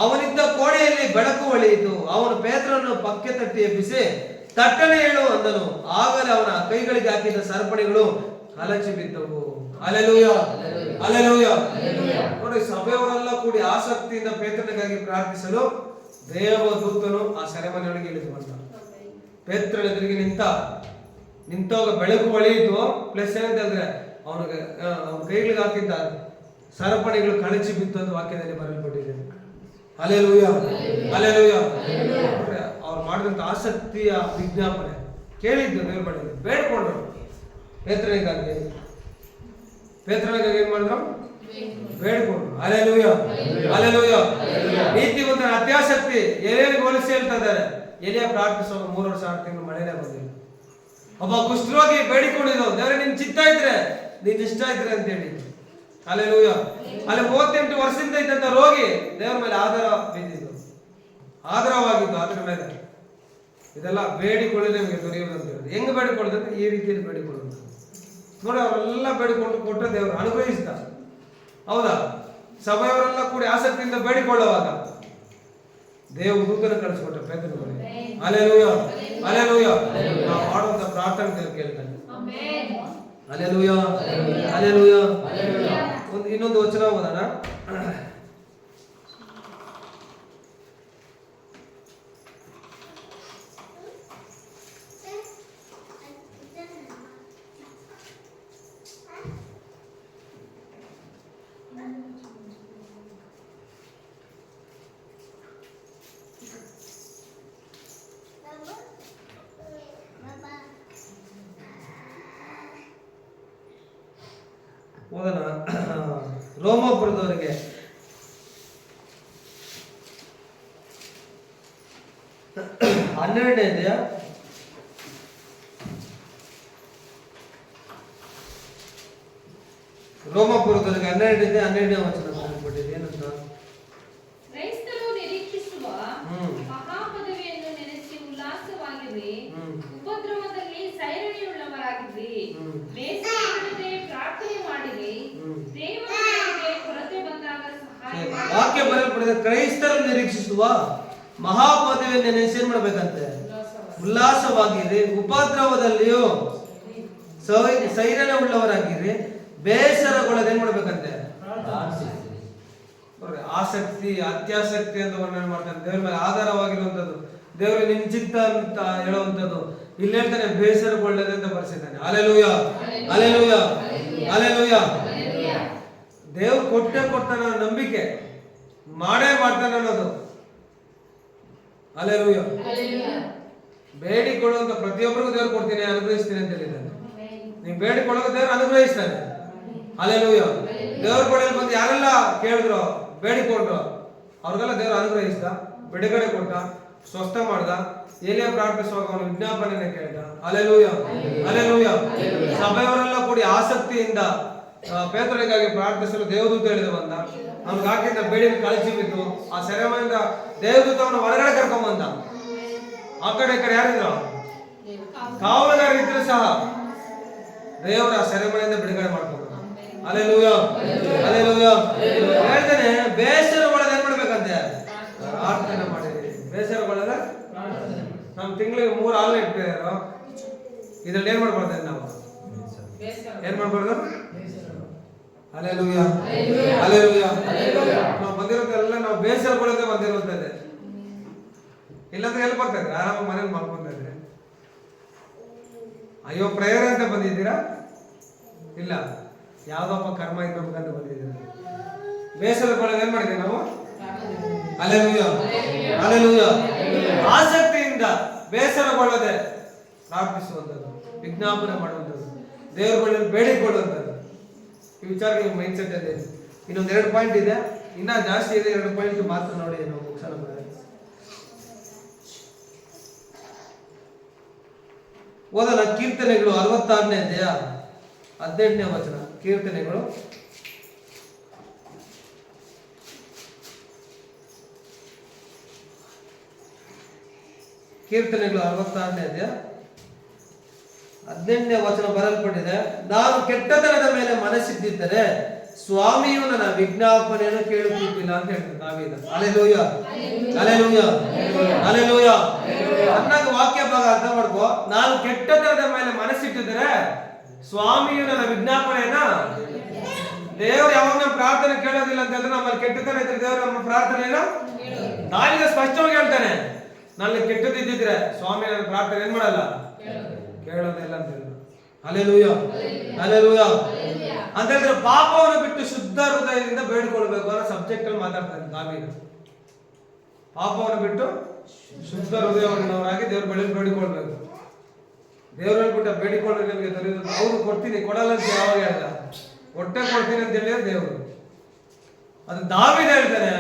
ಅವನಿದ್ದ ಕೋಣೆಯಲ್ಲಿ ಬೆಳಕು ಹೊಳೆಯಿತು. ಅವನು ಪೇತ್ರನನ್ನು ಪಕ್ಕೆ ತಟ್ಟಿ ಎಬ್ಬಿಸಿ ತಟ್ಟನೆ ಹೇಳು ಅಂದನು. ಆಗಲೇ ಅವನ ಕೈಗಳಿಗೆ ಹಾಕಿದ ಸರಪಣಿಗಳು ಕಲಚಿ ಬಿದ್ದವು. Hallelujah, hallelujah. ನೋಡಿ, ಸಭೆಯವರೆಲ್ಲ ಕೂಡಿ ಆಸಕ್ತಿಯಿಂದ ಪೇತ್ರನಿಗಾಗಿ ಪ್ರಾರ್ಥಿಸಲು ದೇವದೂತನು ಆ ಸೆರೆಮನೆಯೊಳಗೆ ಇಳಿದು ಬಂದ. ಪೇತ್ರನ ಎದುರಿಗೆ ನಿಂತಾಗ ಬೆಳಕು ಹೊಳೆಯಿತು. ಪ್ಲಸ್ ಏನಂತ ಹೇಳಿದ್ರೆ ಅವನ ಕೈಗಳಿಗೆ ಹಾಕಿದ್ದ ಸರಪಣಿಗಳು ಕಳಚಿ ಬಿತ್ತು ಅಂತ ವಾಕ್ಯದಲ್ಲಿ ಬರೆಯಲ್ಪಟ್ಟಿದೆ. Hallelujah, hallelujah. ಅವ್ರು ಮಾಡಿದಂತ ಆಸಕ್ತಿಯ ವಿಜ್ಞಾಪನೆ ಕೇಳಿದ್ದು ದೇವ್ರ ಬಳಿ ಬೇಡ್ಕೊಂಡ್ರು. ಪೇತ್ರನಿಗಾಗಿ ಏನ್ ಮಾಡಿದ್ರು? ಬೇಡ್ಕೊಂಡ್ರು. Hallelujah, hallelujah. ನೀತಿವಂತನ ಅತ್ಯಾಸಕ್ತಿ ಎಲೆಯಲ್ಲಿ ಹೋಲಿಸಿ ಹೇಳ್ತಾ ಇದ್ದಾರೆ. ಎಲೆಯ ಪ್ರಾರ್ಥಿಸುವಾಗ 3 ವರ್ಷ 6 ತಿಂಗಳು ಮಳೆನೇ ಬಂದಿಲ್ಲ. ಒಬ್ಬ ಕುಷ್ಠರೋಗಿ ಬೇಡಿಕೊಂಡಿದ್ದು, ದೇವರೇ ನಿನ್ ಚಿತ್ತ ಇದ್ರೆ, ನಿನ್ ಇಷ್ಟ ಇದ್ರೆ ಅಂತ ಹೇಳಿ. ಹಲ್ಲೆಲೂಯಾ. ಅಲ್ಲಿ 38 ವರ್ಷದಿಂದ ಇದ್ದಂತ ರೋಗಿ ದೇವರ ಮೇಲೆ ಆಧಾರವಾಗಿದ್ದು ಅದರ ಮೇಲೆ. ಇದೆಲ್ಲ ಬೇಡಿಕೊಳ್ಳದೆ ನಮಗೆ ದೊರೆಯುವುದು ಅಂತ ಹೇಳಿದ್ರೆ ಹೆಂಗ್ ಬೇಡಿಕೊಳ್ಳೋದಂದ್ರೆ ಈ ರೀತಿಯಲ್ಲಿ ಬೇಡಿಕೊಳ್ಳೋದು ನೋಡಿ. ಅವರೆಲ್ಲ ಬೇಡಿಕೊಂಡು ಕೊಟ್ಟ ದೇವರು ಅನುಗ್ರಹಿಸಿದ. ಹೌದಾ? ಸಭೆಯವರೆಲ್ಲ ಕೂಡಿ ಆಸಕ್ತಿಯಿಂದ ಬೇಡಿಕೊಳ್ಳುವಾಗ ದೇವದೂತನ ಕಳಿಸಿಕೊಟ್ಟ ಪೇತ್ರನ ಬಳಿ. Hallelujah, hallelujah. ನಾವು ಮಾಡುವಂತ ಪ್ರಾರ್ಥನೆ ದೇವರು ಕೇಳ್ತಾನೆ. Hallelujah, hallelujah. ಇನ್ನೊಂದು ವಚನ ಓದೋಣ. ಓದೋಣ. ರೋಮಾಪುರದವರಿಗೆ 12ನೇ ಇದೆಯಾ? ರೋಮಾಪುರದವರಿಗೆ 12ನೇ ವಚನ ಬರೆಯಲ್ಪಟ್ಟಿದೆ. ಏನಂತ? ಕ್ರೈಸ್ತರು ನಿರೀಕ್ಷಿಸುವ ಮಹಾಪದವಿಯನ್ನು ನೆನೆಸಿ ಉಲ್ಲಾಸವಾಗಿರಿ, ಉಪದ್ರವದಲ್ಲಿ ಸೈರಣೆಯುಳ್ಳವರಾಗಿರಿ, ಬೇಸರಗೊಳ್ಳದೆ ಪ್ರಾರ್ಥನೆ ಮಾಡಿರಿ, ದೇವರಿಗೆ ಕೊರತೆ ಬಂದಾಗ ಸಹಾಯ ಮಾಡಿ. ವಾಕ್ಯ ಬರೆಯಲ್ಪಟ್ಟಿದೆ. ಕ್ರೈಸ್ತರು ನಿರೀಕ್ಷಿಸುವ ಮಹಾಪದವಿಯನ್ನು ನೆನೆಸಿ ಏನ್ ಮಾಡ್ಬೇಕಂತೆ? ಉಲ್ಲಾಸವಾಗಿರಿ, ಉಪದ್ರವದಲ್ಲಿಯೂ ಸೈರಣೆ ಉಳ್ಳವರಾಗಿರಿ, ಬೇಸರಗೊಳ್ಳದೆ ಏನ್ ಮಾಡ್ಬೇಕಂತೆ? ಆಸಕ್ತಿ ಅತ್ಯಾಸಕ್ತಿ ಅಂತ ವರ್ಣನೆ ಮಾಡ್ತಾರೆ. ದೇವರ ಮೇಲೆ ಆಧಾರವಾಗಿರುವಂತದ್ದು, ದೇವರು ನಿನ್ ಚಿತ್ತ ಅಂತ ಹೇಳುವಂತದ್ದು. ಇಲ್ಲಿ ಹೇಳ್ತಾನೆ ಬೇಸರಗೊಳ್ಳದೆ ಅಂತ ಬರ್ಸಿದ್ದಾನೆ. Hallelujah, hallelujah, hallelujah. ದೇವ್ರು ಕೊಡ್ತಾನ ನಂಬಿಕೆ, ಮಾಡೇ ಮಾಡ್ತಾನೆ ಅನ್ನೋದು. ಹಲ್ಲೆಲೂಯಾ. ಬೇಡಿಕೊಳ್ಳುವಂತ ಪ್ರತಿಯೊಬ್ಬರಿಗೂ ದೇವ್ರು ಕೊಡ್ತೀನಿ, ಅನುಗ್ರಹಿಸ್ತೀನಿ ಅಂತ ಹೇಳಿದ್ದಾನೆ. ನೀವು ಬೇಡಿಕೊಳ್ಳೋದು ದೇವ್ರು ಅನುಗ್ರಹಿಸ್ತಾನೆ. ಹಲ್ಲೆಲೂಯಾ. ದೇವ್ರ ಬಳಿಯಲ್ಲಿ ಬಂದು ಯಾರೆಲ್ಲ ಕೇಳಿದ್ರು, ಬೇಡಿಕೊಂಡ್ರು, ಅವ್ರಿಗೆಲ್ಲ ದೇವರು ಅನುಗ್ರಹಿಸಿದ, ಬಿಡುಗಡೆ ಕೊಟ್ಟ, ಸ್ವಸ್ಥ ಮಾಡ್ದ. ಎಲಿಯ ಪ್ರಾರ್ಥಿಸುವಾಗ ಅವನು ವಿಜ್ಞಾಪನೆ ಕೇಳ್ದ. Hallelujah, hallelujah. ಸಭೆಯವರೆಲ್ಲ ಕೂಡಿ ಆಸಕ್ತಿಯಿಂದ ಪೇತ್ರನಿಗಾಗಿ ಪ್ರಾರ್ಥಿಸಲು ದೇವದೂತ ಹೇಳಿದ ಬಂದ. ಅವ್ನಿಗೆ ಹಾಕಿದ್ದ ಬೇಡಿನ ಕಳಚಿ ಬಿದ್ದು ಆ ಸೆರೆಮನೆಯಿಂದ ದೇವದೂತ ಅವನ ಹೊರಗಡೆ ಕರ್ಕೊಂಡ್ ಬಂದ. ಆ ಕಡೆ ಈ ಕಡೆ ಯಾರಿದ್ರು? ಕಾವಲುಗಾರರಿದ್ರು ಸಹ ದೇವರ ಸೆರೆಮನೆಯಿಂದ ಬಿಡುಗಡೆ ಮಾಡ್ಕೊಂಡು. Hallelujah, hallelujah. ಹೇಳ್ತಾನೆ ಬೇಸರಗೊಳ್ಳದೆ ಏನ್ ಮಾಡ್ಬೇಕಂತೆ? ಪ್ರಾರ್ಥನೆ ಮಾಡಿರಿ. ಬೇಸರಗೊಳ್ಳದೆ ನಮ್ ತಿಂಗಳಿಗೆ 3 ಆನ್ಲೈನ್ ಪ್ರೇಯರ್. ಇದ್ರಲ್ಲಿ ಏನ್ ಮಾಡ್ಬಾರ್ದು? ನಾವು ಏನ್ ಮಾಡ್ಬಾರ್ದು? Hallelujah, hallelujah. ನಾವು ಬಂದಿರೋದೆಲ್ಲ ನಾವು ಬೇಸರಗೊಳ್ಳದೆ ಬಂದಿರುತ್ತದೆ. ಇಲ್ಲಾಂದ್ರೆ ಎಲ್ಲಿ ಬರ್ತಾ ಇದ್ರೆ ಆರಾಮ ಮನೇಲಿ ಮಾಡ್ಕೊಂತ ಇದ್ರೆ ಅಯ್ಯೋ ಪ್ರೇಯರ್ ಅಂತ ಬಂದಿದ್ದೀರಾ? ಇಲ್ಲ, ಯಾವ್ದಪ್ಪ ಕರ್ಮ ಇರ್ಬೇಕಂತ ಬಂದಿದ್ದೀರಾ? ಬೇಸರಗೊಳ್ಳದೆ ಏನ್ ಮಾಡಿದ್ವಿ ನಾವು? Hallelujah, hallelujah. ಆಸಕ್ತಿಯಿಂದ ಬೇಸರಗೊಳ್ಳದೆ ಪ್ರಾರ್ಥಿಸುವಂಥದ್ದು, ವಿಜ್ಞಾಪನೆ ಮಾಡುವಂಥದ್ದು, ದೇವರ ಬಳಿ ಬೇಡಿಕೊಳ್ಳುವಂಥದ್ದು. ಈ ವಿಚಾರಕ್ಕೆ ಮೈಂಡ್ ಸೆಟ್ ಅಲ್ಲಿ ಇನ್ನೊಂದು 2 ಪಾಯಿಂಟ್ ಇದೆ, ಇನ್ನ ಜಾಸ್ತಿ ಇದೆ. 2 ಪಾಯಿಂಟ್ ಮಾತ್ರ ನೋಡಿ ನಾವು ಮುಗಿಸೋಣ. ಓದೋಣ. ಕೀರ್ತನೆಗಳು 66ನೇ ಅಧ್ಯಾಯ 18ನೇ ವಚನ. ಕೀರ್ತನೆಗಳು ಕೀರ್ತನೆಗಳು 66ನೇ ಅಧ್ಯಾಯ 18ನೇ ವಚನ ಬರೆಯಲ್ಪಟ್ಟಿದೆ. ನಾನು ಕೆಟ್ಟತನದ ಮೇಲೆ ಮನಸ್ಸಿದ್ದಿದ್ದರೆ ಸ್ವಾಮಿಯು ನನ್ನ ವಿಜ್ಞಾಪನೆಯನ್ನು ಕೇಳುತ್ತಿದ್ದಿಲ್ಲ ಅಂತ ಹೇಳ್ತಾರೆ ದಾವೀದ. Hallelujah, hallelujah, hallelujah. ಚೆನ್ನಾಗಿ ವಾಕ್ಯ ಭಾಗ ಅರ್ಥ ಮಾಡ್ಕೋ. ನಾನು ಕೆಟ್ಟತನದ ಮೇಲೆ ಮನಸ್ಸಿಟ್ಟಿದ್ದರೆ ಸ್ವಾಮಿಯು ನನ್ನ ವಿಜ್ಞಾಪನೆಯನ್ನ, ದೇವರು ಯಾವಾಗ ನಮ್ಮ ಪ್ರಾರ್ಥನೆ ಕೇಳೋದಿಲ್ಲ ಅಂತ ಹೇಳಿದ್ರೆ ನಮ್ಮಲ್ಲಿ ಕೆಟ್ಟತನ ಇದ್ರೆ ದೇವರು ನಮ್ಮ ಪ್ರಾರ್ಥನೆಯನ್ನ ನಾಲಿಗೆ ಸ್ಪಷ್ಟವಾಗಿ ಹೇಳ್ತಾನೆ. ನಲ್ಲಿ ಕೆಟ್ಟದಿದ್ದಿದ್ರೆ ಸ್ವಾಮಿ ನನ್ನ ಪ್ರಾರ್ಥನೆ ಏನ್ ಮಾಡಲ್ಲ, ಕೇಳೋದಿಲ್ಲ ಅಂತ ಹೇಳಿದ್ರು. ಹಲ್ಲೆಲೂಯ, ಹಲ್ಲೆಲೂಯ ಅಂತ ಹೇಳಿದ್ರೆ ಪಾಪವನ್ನು ಬಿಟ್ಟು ಶುದ್ಧ ಹೃದಯದಿಂದ ಬೇಡಿಕೊಳ್ಬೇಕು ಅನ್ನೋ ಸಬ್ಜೆಕ್ಟ್ ಅಲ್ಲಿ ಮಾತಾಡ್ತಾನೆ ದಾವೀದ. ಪಾಪವನ್ನು ಬಿಟ್ಟು ಶುದ್ಧ ಹೃದಯವುಳ್ಳವರಾಗಿ ದೇವ್ರ ಬಳಿ ಬೇಡಿಕೊಳ್ಬೇಕು. ದೇವ್ರಲ್ಲಿ ಬಿಟ್ಟ ಬೇಡಿಕೊಂಡ್ರೆ ನಿಮಗೆ ದೊರೆಯುವುದು. ಅವ್ರು ಕೊಡ್ತೀನಿ ಕೊಡಲ್ಲ ಅಂತ ಯಾವಾಗ ಹೇಳ್ದ, ಹೊಟ್ಟೆ ಕೊಡ್ತೀನಿ ಅಂತ ಹೇಳಿದ್ರೆ ದೇವರು. ಅದು ದಾವೀದ ಹೇಳ್ತಾನೆ,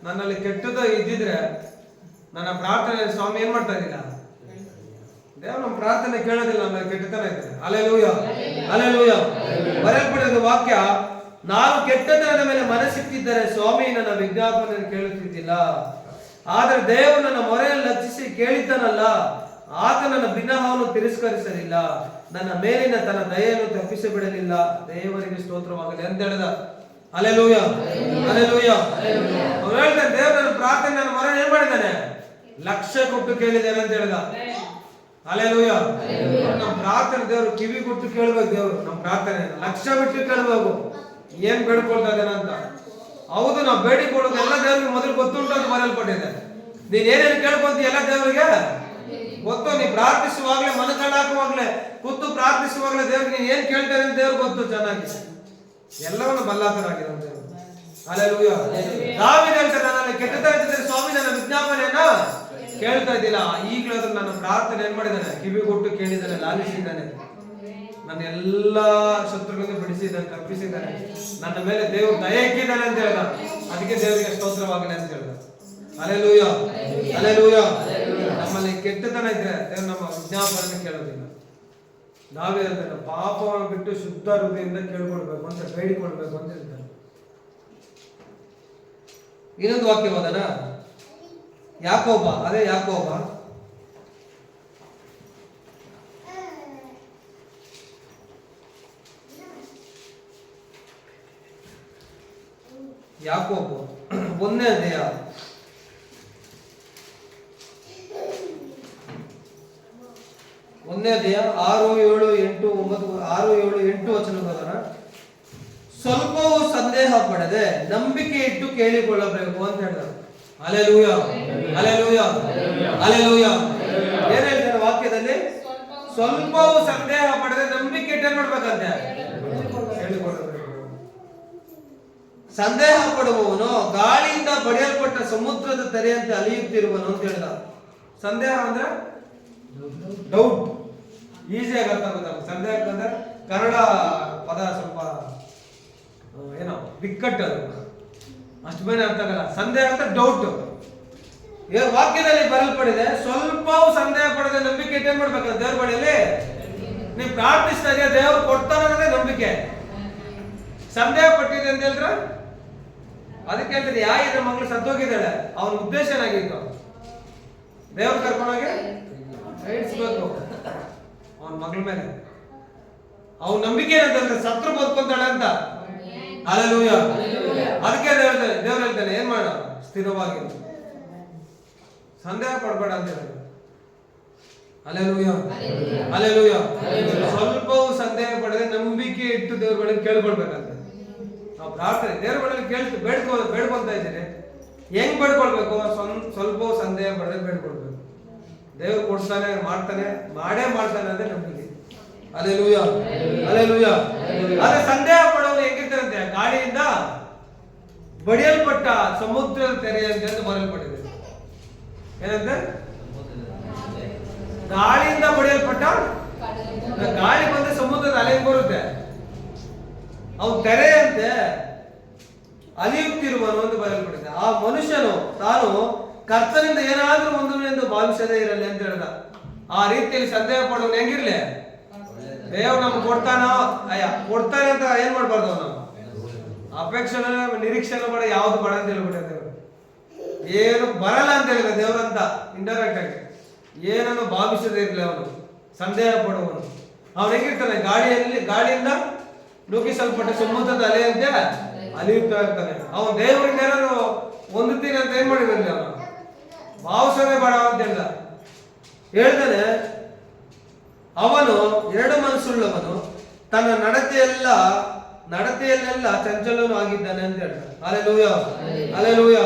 ನನ್ನಲ್ಲಿ ಕೆಟ್ಟದ ಇದ್ದಿದ್ರೆ ನನ್ನ ಪ್ರಾರ್ಥನೆ ಸ್ವಾಮಿ ಏನ್ ಮಾಡ್ತಾ ಇದ್ದೀರಾ, ದೇವ್ರು ನಮ್ಮ ಪ್ರಾರ್ಥನೆ ಕೇಳೋದಿಲ್ಲ, ನಮ್ಮಲ್ಲಿ ಕೆಟ್ಟತನ ಇದ್ದಾರೆ. Hallelujah, hallelujah. ಬರೆಯಲ್ಪಟ್ಟಿರುವ ವಾಕ್ಯ, ನಾನು ಕೆಟ್ಟತನದ ಮೇಲೆ ಮನಸ್ಸಿಟ್ಟಿದ್ದರೆ ಸ್ವಾಮಿ ನನ್ನ ವಿಜ್ಞಾಪನೆ ಕೇಳುತ್ತಿದ್ದಿಲ್ಲ. ಆದರೆ ದೇವರು ನನ್ನ ಮೊರೆಯನ್ನು ಲಕ್ಷಿಸಿ ಕೇಳಿದ್ದನಲ್ಲ, ಆತ ನನ್ನ ಬಿನ್ನಹವನ್ನು ತಿರಸ್ಕರಿಸಲಿಲ್ಲ, ನನ್ನ ಮೇಲಿನ ತನ್ನ ದಯೆಯನ್ನು ತಪ್ಪಿಸಿ ಬಿಡಲಿಲ್ಲ. ದೇವರಿಗೆ ಸ್ತೋತ್ರವಾಗಲಿ ಅಂತ ಹೇಳಿದ. Hallelujah, hallelujah. ಅವ್ರು ಹೇಳ್ತಾನೆ, ದೇವರು ನನ್ನ ಪ್ರಾರ್ಥನೆ ನನ್ನ ಮೊರೆ ಏನ್ ಮಾಡಿದ್ದಾನೆ, ಲಕ್ಷ್ಯ ಕೊಟ್ಟು ಕೇಳಿದ್ದಾನೆ ಅಂತ ಹೇಳಿದ. ಹಲ್ಲೆಲೂಯ. ನಮ್ಮ ಪ್ರಾರ್ಥನೆ ದೇವರು ಕಿವಿ ಕೊಟ್ಟು ಕೇಳ್ಬೇಕು. ದೇವರು ನಮ್ಮ ಪ್ರಾರ್ಥನೆ ಲಕ್ಷ್ಯ ಬಿಟ್ಟು ಕೇಳ್ಬೇಕು, ಏನ್ ಬೇಡ್ಕೊಳ್ತಾ ಇದ್ದಾನೆ ಅಂತ. ಹೌದು, ನಾವು ಬೇಡಿಕೊಳ್ಳೋದು ಎಲ್ಲ ದೇವರಿಗೆ ಮೊದಲು ಗೊತ್ತುಂಟು ಅಂತ ಬರೆಯಲ್ಪಟ್ಟಿದೆ. ನೀನ್ ಏನೇನು ಕೇಳ್ಕೊಂತ ಎಲ್ಲ ದೇವರಿಗೆ ಗೊತ್ತು. ನೀ ಪ್ರಾರ್ಥಿಸುವಾಗ್ಲೇ, ಮನಕಂಡು ಹಾಕುವಾಗ್ಲೇ, ಕೂತು ಪ್ರಾರ್ಥಿಸುವಾಗ್ಲೇ ದೇವ್ರಿಗೆ ನೀನ್ ಏನ್ ಕೇಳ್ತೇನೆ ಅಂತ ದೇವ್ರಿಗೆ ಗೊತ್ತು ಚೆನ್ನಾಗಿ. ಎಲ್ಲವನ್ನು ಬಲ್ಲಾತರಾಗಿದೆ ದೇವರು. ಹಲ್ಲೆಲೂಯ. ದಾವೀದ ಹೇಳ್ತಾರೆ, ನನ್ನಲ್ಲಿ ಕೆಟ್ಟತನ ಇದ್ದರೆ ಸ್ವಾಮಿ ನನ್ನ ವಿಜ್ಞಾಪನೆಯನ್ನ ಕೇಳ್ತಾ ಇದ್ದಿಲ್ಲ, ಈಗಲೂ ಅದನ್ನ ನನ್ನ ಪ್ರಾರ್ಥನೆ ಏನ್ ಮಾಡಿದ್ದಾನೆ, ಕಿವಿ ಕೊಟ್ಟು ಕೇಳಿದ್ದಾನೆ, ಲಾಲಿಸಿದ್ದಾನೆ. ನನ್ನ ಎಲ್ಲಾ ಶತ್ರುಗಳನ್ನು ಬಿಡಿಸಿದ್ದಾನೆ, ತಪ್ಪಿಸಿದ್ದಾನೆ. ನನ್ನ ಮೇಲೆ ದೇವರು ದಯೆ ಇಕ್ಕಿದ್ದಾನೆ ಅಂತ ಹೇಳ್ದ. ಅದಕ್ಕೆ ದೇವರಿಗೆ ಸ್ತೋತ್ರವಾಗಲಿ ಅಂತ ಹೇಳ್ದ. Hallelujah, hallelujah. ನಮ್ಮಲ್ಲಿ ಕೆಟ್ಟತನ ಇದ್ರೆ ದೇವರು ನಮ್ಮ ವಿಜ್ಞಾಪನೆ ಕೇಳೋದಿಲ್ಲ. ನಾವೇ ಹೇಳ್ತಾರೆ, ಪಾಪವನ್ನು ಬಿಟ್ಟು ಶುದ್ಧ ಹೃದಯದಿಂದ ಕೇಳ್ಕೊಳ್ಬೇಕು ಅಂತ, ಬೇಡಿಕೊಳ್ಬೇಕು ಅಂತ ಹೇಳ್ತಾರೆ. ಇನ್ನೊಂದು ವಾಕ್ಯ ಹೋದನ, ಯಾಕೋಬ, ಅದೇ ಯಾಕೋಬ ಯಾಕೋಬ 1ನೇ ಅಧ್ಯಾಯ 6, 7, 8, 9 ವಚನಗಳನ್ನ, ಸ್ವಲ್ಪವೂ ಸಂದೇಹ ಪಡದೆ ನಂಬಿಕೆ ಇಟ್ಟು ಕೇಳಿಕೊಳ್ಳಬೇಕು ಅಂತ ಹೇಳಿದ್ರು. Hallelujah, hallelujah, hallelujah. ಏನ್ ಹೇಳ್ತಾರೆ ವಾಕ್ಯದಲ್ಲಿ, ಸ್ವಲ್ಪವೂ ಸಂದೇಹ ಪಡದೆ ನಂಬಿಕೆ ಇಟ್ಟು ಏನ್ ಮಾಡ್ಬೇಕಂತೆ, ಕೇಳಿಕೊಳ್ಳಬೇಕು. ಸಂದೇಹ ಪಡುವವನು ಗಾಳಿಯಿಂದ ಬಡಿಯಲ್ಪಟ್ಟ ಸಮುದ್ರದ ತೆರೆಯಂತೆ ಅಲಿಯುತ್ತಿರುವನು ಅಂತ ಹೇಳಿದ. ಸಂದೇಹ ಅಂದ್ರೆ ಡೌಟ್, ಈಸಿಯಾಗಿ ಅರ್ಥ ಆಗುತ್ತೆ. ಸಂದೇಹ ಅಂದ್ರೆ ಕನ್ನಡ ಪದ ಸ್ವಲ್ಪ ಏನೋ ಬಿಕ್ಕಟ್ಟು, ಅದು ಅಷ್ಟು ಬೇರೆ ಅರ್ಥ ಆಗಲ್ಲ. ಸಂದೇಹ ಅಂತ ಡೌಟ್. ವಾಕ್ಯದಲ್ಲಿ ಬರಲ್ಪಡಿದೆ, ಸ್ವಲ್ಪವೂ ಸಂದೇಹ ಪಡದೆ ನಂಬಿಕೆ ಏನ್ ಮಾಡ್ಬೇಕಂತ ದೇವ್ರ ಬಳಿಯಲ್ಲಿ. ನೀವು ಪ್ರಾರ್ಥಿಸ್ತಾ ಇದೆಯಾ, ದೇವ್ರು ಕೊಡ್ತಾನೆ ನಂಬಿಕೆ. ಸಂದೇಹ ಪಟ್ಟಿದೆ ಅಂತ ಹೇಳಿದ್ರೆ ಅದಕ್ಕೆ ಹೇಳ್ತಾರೆ, ಯಾರ ಮಗಳು ಸತ್ತೋಗಿದ್ದಾಳೆ, ಅವನ ಉದ್ದೇಶ ಏನಾಗಿತ್ತು, ದೇವ್ರು ಕರ್ಕೊಂಡೋಗಿ ಇಡ್ಸ್ಬೇಕು ಅವನ ಮಗಳ ಮೇಲೆ. ಅವನ ನಂಬಿಕೆ ಏನಂತಂದ್ರೆ ಸತ್ರು ಬದುಕೊಂತಾಳೆ ಅಂತ. ಹಲ್ಲೆಲೂಯ. ಅದಕ್ಕೆ ದೇವ್ರು ಹೇಳ್ತಾನೆ, ಏನ್ ಮಾಡ, ಸ್ಥಿರವಾಗಿ ಸಂದೇಹ ಪಡಬೇಡ ಅಂತ ಹೇಳಿದ್ರು. Hallelujah, hallelujah. ಸ್ವಲ್ಪವೂ ಸಂದೇಹ ಪಡದೆ ನಂಬಿಕೆ ಇಟ್ಟು ದೇವ್ರ ಬಳಿ ಕೇಳ್ಕೊಳ್ಬೇಕಂತ. ನಾವು ಪ್ರಾರ್ಥನೆ ದೇವ್ರ ಬಳಿ ಬೇಡ್ಕೊಂತ ಇದ್ದೀರಿ, ಹೆಂಗ್ ಬೇಡ್ಕೊಳ್ಬೇಕು, ಸ್ವಲ್ಪವೂ ಸಂದೇಹ ಪಡದೆ ಬೇಡ್ಕೊಳ್ಬೇಕು. ದೇವ್ರು ಕೊಡ್ತಾನೆ, ಮಾಡ್ತಾನೆ, ಮಾಡೇ ಮಾಡ್ತಾನೆ ಅಂದ್ರೆ ನಂಬಿಕೆ. Hallelujah, hallelujah. ಆದ್ರೆ ಸಂದೇಹ ಪಡೋರು ಹೆಂಗಿರ್ತಾರಂತೆ, ಗಾಳಿಯಿಂದ ಬಡಿಯಲ್ಪಟ್ಟ ಸಮುದ್ರದ ತೆರೆ ಅಂತ ಬರೆಯಲ್ಪಟ್ಟಿದೆ. ಏನಂತೆ, ಗಾಳಿಯಿಂದ ಬಡಿಯಲ್ಪಟ್ಟ, ಗಾಳಿ ಬಂದ್ರೆ ಸಮುದ್ರದ ಅಲೆ ಬರುತ್ತೆ, ಅವನು ತೆರೆ ಅಂತೆ ಅಲಿಯುತ್ತಿರುವನು ಅಂತ ಬರೆಯಲ್ಪಟ್ಟಿದೆ. ಆ ಮನುಷ್ಯನು ತಾನು ಕರ್ತನಿಂದ ಏನಾದ್ರೂ ಎಂದು ಭಾವಿಸದೇ ಇರಲಿ ಅಂತ ಹೇಳ್ದ. ಆ ರೀತಿಯಲ್ಲಿ ಸಂದೇಹ ಪಡೋನು ಹೆಂಗಿರ್ಲಿ, ದೇವ್ರು ನಮ್ಗೆ ಕೊಡ್ತಾನೋ, ಕೊಡ್ತಾನೆ ಅಂತ ಏನ್ ಮಾಡ್ಬಾರ್ದು, ನಾವು ಅಪೇಕ್ಷೆ ನಿರೀಕ್ಷೆ ಬೇಡ, ಯಾವ್ದು ಬೇಡ ಅಂತ ಹೇಳ್ಬಿಟ್ಟೆ ದೇವ್ರು. ಏನು ಬರಲ್ಲ ಅಂತ ಹೇಳಿದ ದೇವ್ರಂತ ಇಂಡೈರೆಕ್ಟ್ ಆಗಿ, ಏನನ್ನು ಭಾವಿಸದೇ ಇರಲಿ ಅವನು ಸಂದೇಹ ಪಡುವನು. ಅವನು ಹೆಂಗಿರ್ತಾನೆ, ಗಾಳಿಯಿಂದ ನುಗ್ಗಿಸಲ್ಪಟ್ಟ ಸಮುದ್ರದ ಅಲೆಯಂತೆ ಅಲಿಯುತ್ತಾ ಇರ್ತಾನೆ. ಅವನು ದೇವರಿಂದ ಏನಾದ್ರು ಹೊಂದುತ್ತೀನಿ ಅಂತ ಏನ್ ಮಾಡಿರಲಿ, ಅವನು ಭಾವಿಸೋದೇ ಬೇಡ ಅಂತ ಹೇಳ್ತಾನೆ. ಅವನು ಎರಡು ಮನಸ್ಸುಳ್ಳವನು, ತನ್ನ ನಡತೆಯೆಲ್ಲ ನಡತೆಯಲ್ಲೆಲ್ಲ ಚಂಚಲನು ಆಗಿದ್ದಾನೆ ಅಂತ ಹೇಳ್ತಾರೆ. Hallelujah, hallelujah,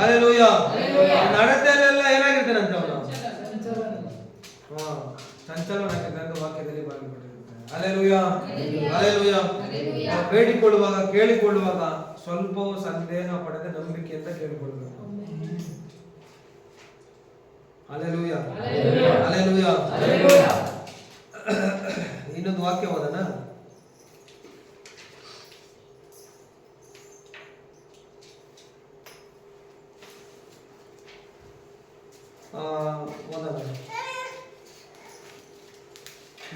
hallelujah. ನಡತೆಯಲ್ಲೆಲ್ಲ ಏನಾಗಿರ್ತಾನಂತೆ ಅವನು? ಚಂಚಲನಾಗಿದ್ದಾನೆ ಅಂತ ವಾಕ್ಯದಲ್ಲಿ ಬರೆಯಲ್ಪಟ್ಟಿರುತ್ತೆ. Hallelujah, hallelujah. ಬೇಡಿಕೊಳ್ಳುವಾಗ ಕೇಳಿಕೊಳ್ಳುವಾಗ ಸ್ವಲ್ಪವೂ ಸಂದೇಹ ಪಡೆದ ನಂಬಿಕೆಯಿಂದ ಕೇಳಿಕೊಳ್ಳಬೇಕು. Hallelujah, hallelujah. ಇನ್ನೊಂದು ವಾಕ್ಯ ಓದೋಣ.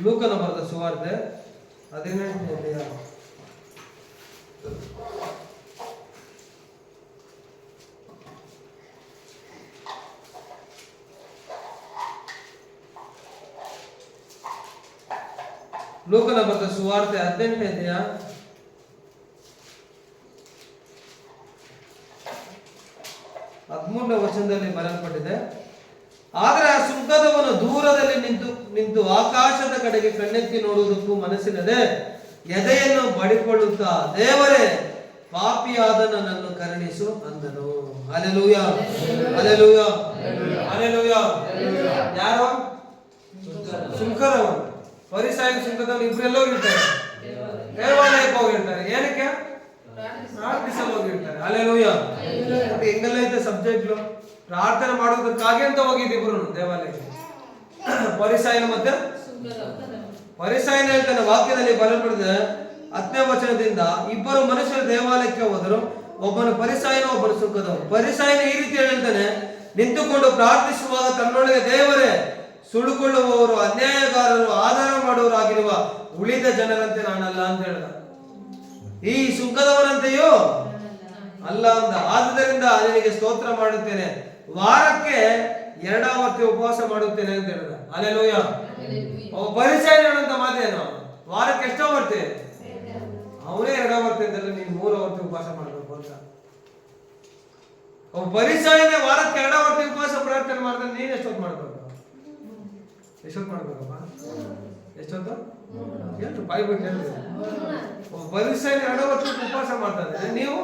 ಲೂಕನ ಬರೆದ ಸುವಾರ್ತೆ 18ನೇ ಅಧ್ಯಾಯ. ಲೂಕನ ಬರೆದ ಸುವಾರ್ತೆ 18ನೇ ಅಧ್ಯಾಯ 13ನೇ ವಚನದಲ್ಲಿ ಬರೆಯಲ್ಪಟ್ಟಿದೆ. ಆದರೆ ಆ ಸುಂಕದವನು ದೂರದಲ್ಲಿ ನಿಂತು ಆಕಾಶದ ಕಡೆಗೆ ಕಣ್ಣೆತ್ತಿ ನೋಡುವುದಕ್ಕೂ ಮನಸ್ಸಿಲ್ಲದೆ ಎದೆಯನ್ನು ಬಡಿಕೊಳ್ಳುತ್ತಾ, ದೇವರೇ, ಪಾಪಿಯಾದ ನನ್ನನ್ನು ಕರುಣಿಸು ಅಂದನು. Hallelujah, hallelujah, hallelujah. ಯಾರು? ಸುಂಕದವನು. ಫರಿಸಾಯನ ಸುಂಕದವನು ಇಬ್ಬರೆಲ್ಲ ಹೋಗಿರ್ತಾರೆ, ದೇವಾಲಯಕ್ಕೆ ಹೋಗಿರ್ತಾರೆ. ಏನಕ್ಕೆ? ಪ್ರಾರ್ಥಿಸಲು ಹೋಗಿರ್ತಾರೆ. ಹಲ್ಲೆಲೂಯಾ. ಹೆಂಗೆಲ್ಲ ಐತೆ ಸಬ್ಜೆಕ್ಟ್ಲು. ಪ್ರಾರ್ಥನೆ ಮಾಡೋದಕ್ಕಾಗಿ ಅಂತ ಹೋಗಿದ್ದು ಇಬ್ರು ದೇವಾಲಯಕ್ಕೆ. ಫರಿಸಾಯನ ಮತ್ತೆ ಫರಿಸಾಯನ ಹೇಳ್ತಾನೆ ವಾಕ್ಯದಲ್ಲಿ ಬರೆಯಲ್ಪಟ್ಟಿದೆ 10ನೇ ವಚನದಿಂದ, ಇಬ್ಬರು ಮನುಷ್ಯರು ದೇವಾಲಯಕ್ಕೆ ಹೋದರು, ಒಬ್ಬನು ಫರಿಸಾಯನ, ಒಬ್ಬನು ಸುಂಕದವನು. ಫರಿಸಾಯನ ಈ ರೀತಿ ಹೇಳ್ತಾನೆ, ನಿಂತುಕೊಂಡು ಪ್ರಾರ್ಥಿಸುವಾಗ ತನ್ನೊಳಗೆ, ದೇವರೇ, ಸುಳುಕೊಳ್ಳುವವರು, ಅನ್ಯಾಯಗಾರರು, ಆಧಾರ ಮಾಡುವವರಾಗಿರುವ ಉಳಿದ ಜನರಂತೆ ನಾನಲ್ಲ ಅಂತ ಹೇಳ್ದ. ಈ ಸುಂಕದವನಂತೆಯೂ ಅಲ್ಲ ಅಂದ. ಆದುದರಿಂದ ನಿನಗೆ ಸ್ತೋತ್ರ ಮಾಡುತ್ತೇನೆ, ವಾರಕ್ಕೆ 2 ಆವರ್ತಿ ಉಪವಾಸ ಮಾಡುತ್ತೇನೆ ಅಂತ ಹೇಳಿದ. ಹಲ್ಲೆಲೂಯಾ. ಫರಿಸಾಯನ ಹೇಳುವಂತ ಮಾತೇನು? ವಾರಕ್ಕೆ ಎಷ್ಟು ಆವರ್ತಿ? ಅವನೇ 2 ಆವರ್ತಿ ಅಂತಲ್ಲ, ನೀನು 3 ಆವರ್ತಿ ಉಪವಾಸ ಮಾಡಬೇಕು ಅಂತ. ಫರಿಸಾಯನೇ ವಾರಕ್ಕೆ 2 ಆವರ್ತಿ ಉಪವಾಸ ಪ್ರಾರ್ಥನೆ ಮಾಡಿದ್ರೆ ನೀನ್ ಎಷ್ಟೊತ್ತು ಮಾಡ್ಬೇಕು? ಎಷ್ಟೊತ್ತು ಮಾಡ್ಬೇಕಪ್ಪ? ಎಷ್ಟೊತ್ತು? ಎಷ್ಟು ಬಾಯಿ ಬಿಟ್ಟು ಹೇಳಿದ್ರೆ ಫರಿಸಾಯನ 2 ಆವರ್ತಿ ಉಪವಾಸ ಮಾಡ್ತಾ ಇದ್ದಾರೆ, ನೀವು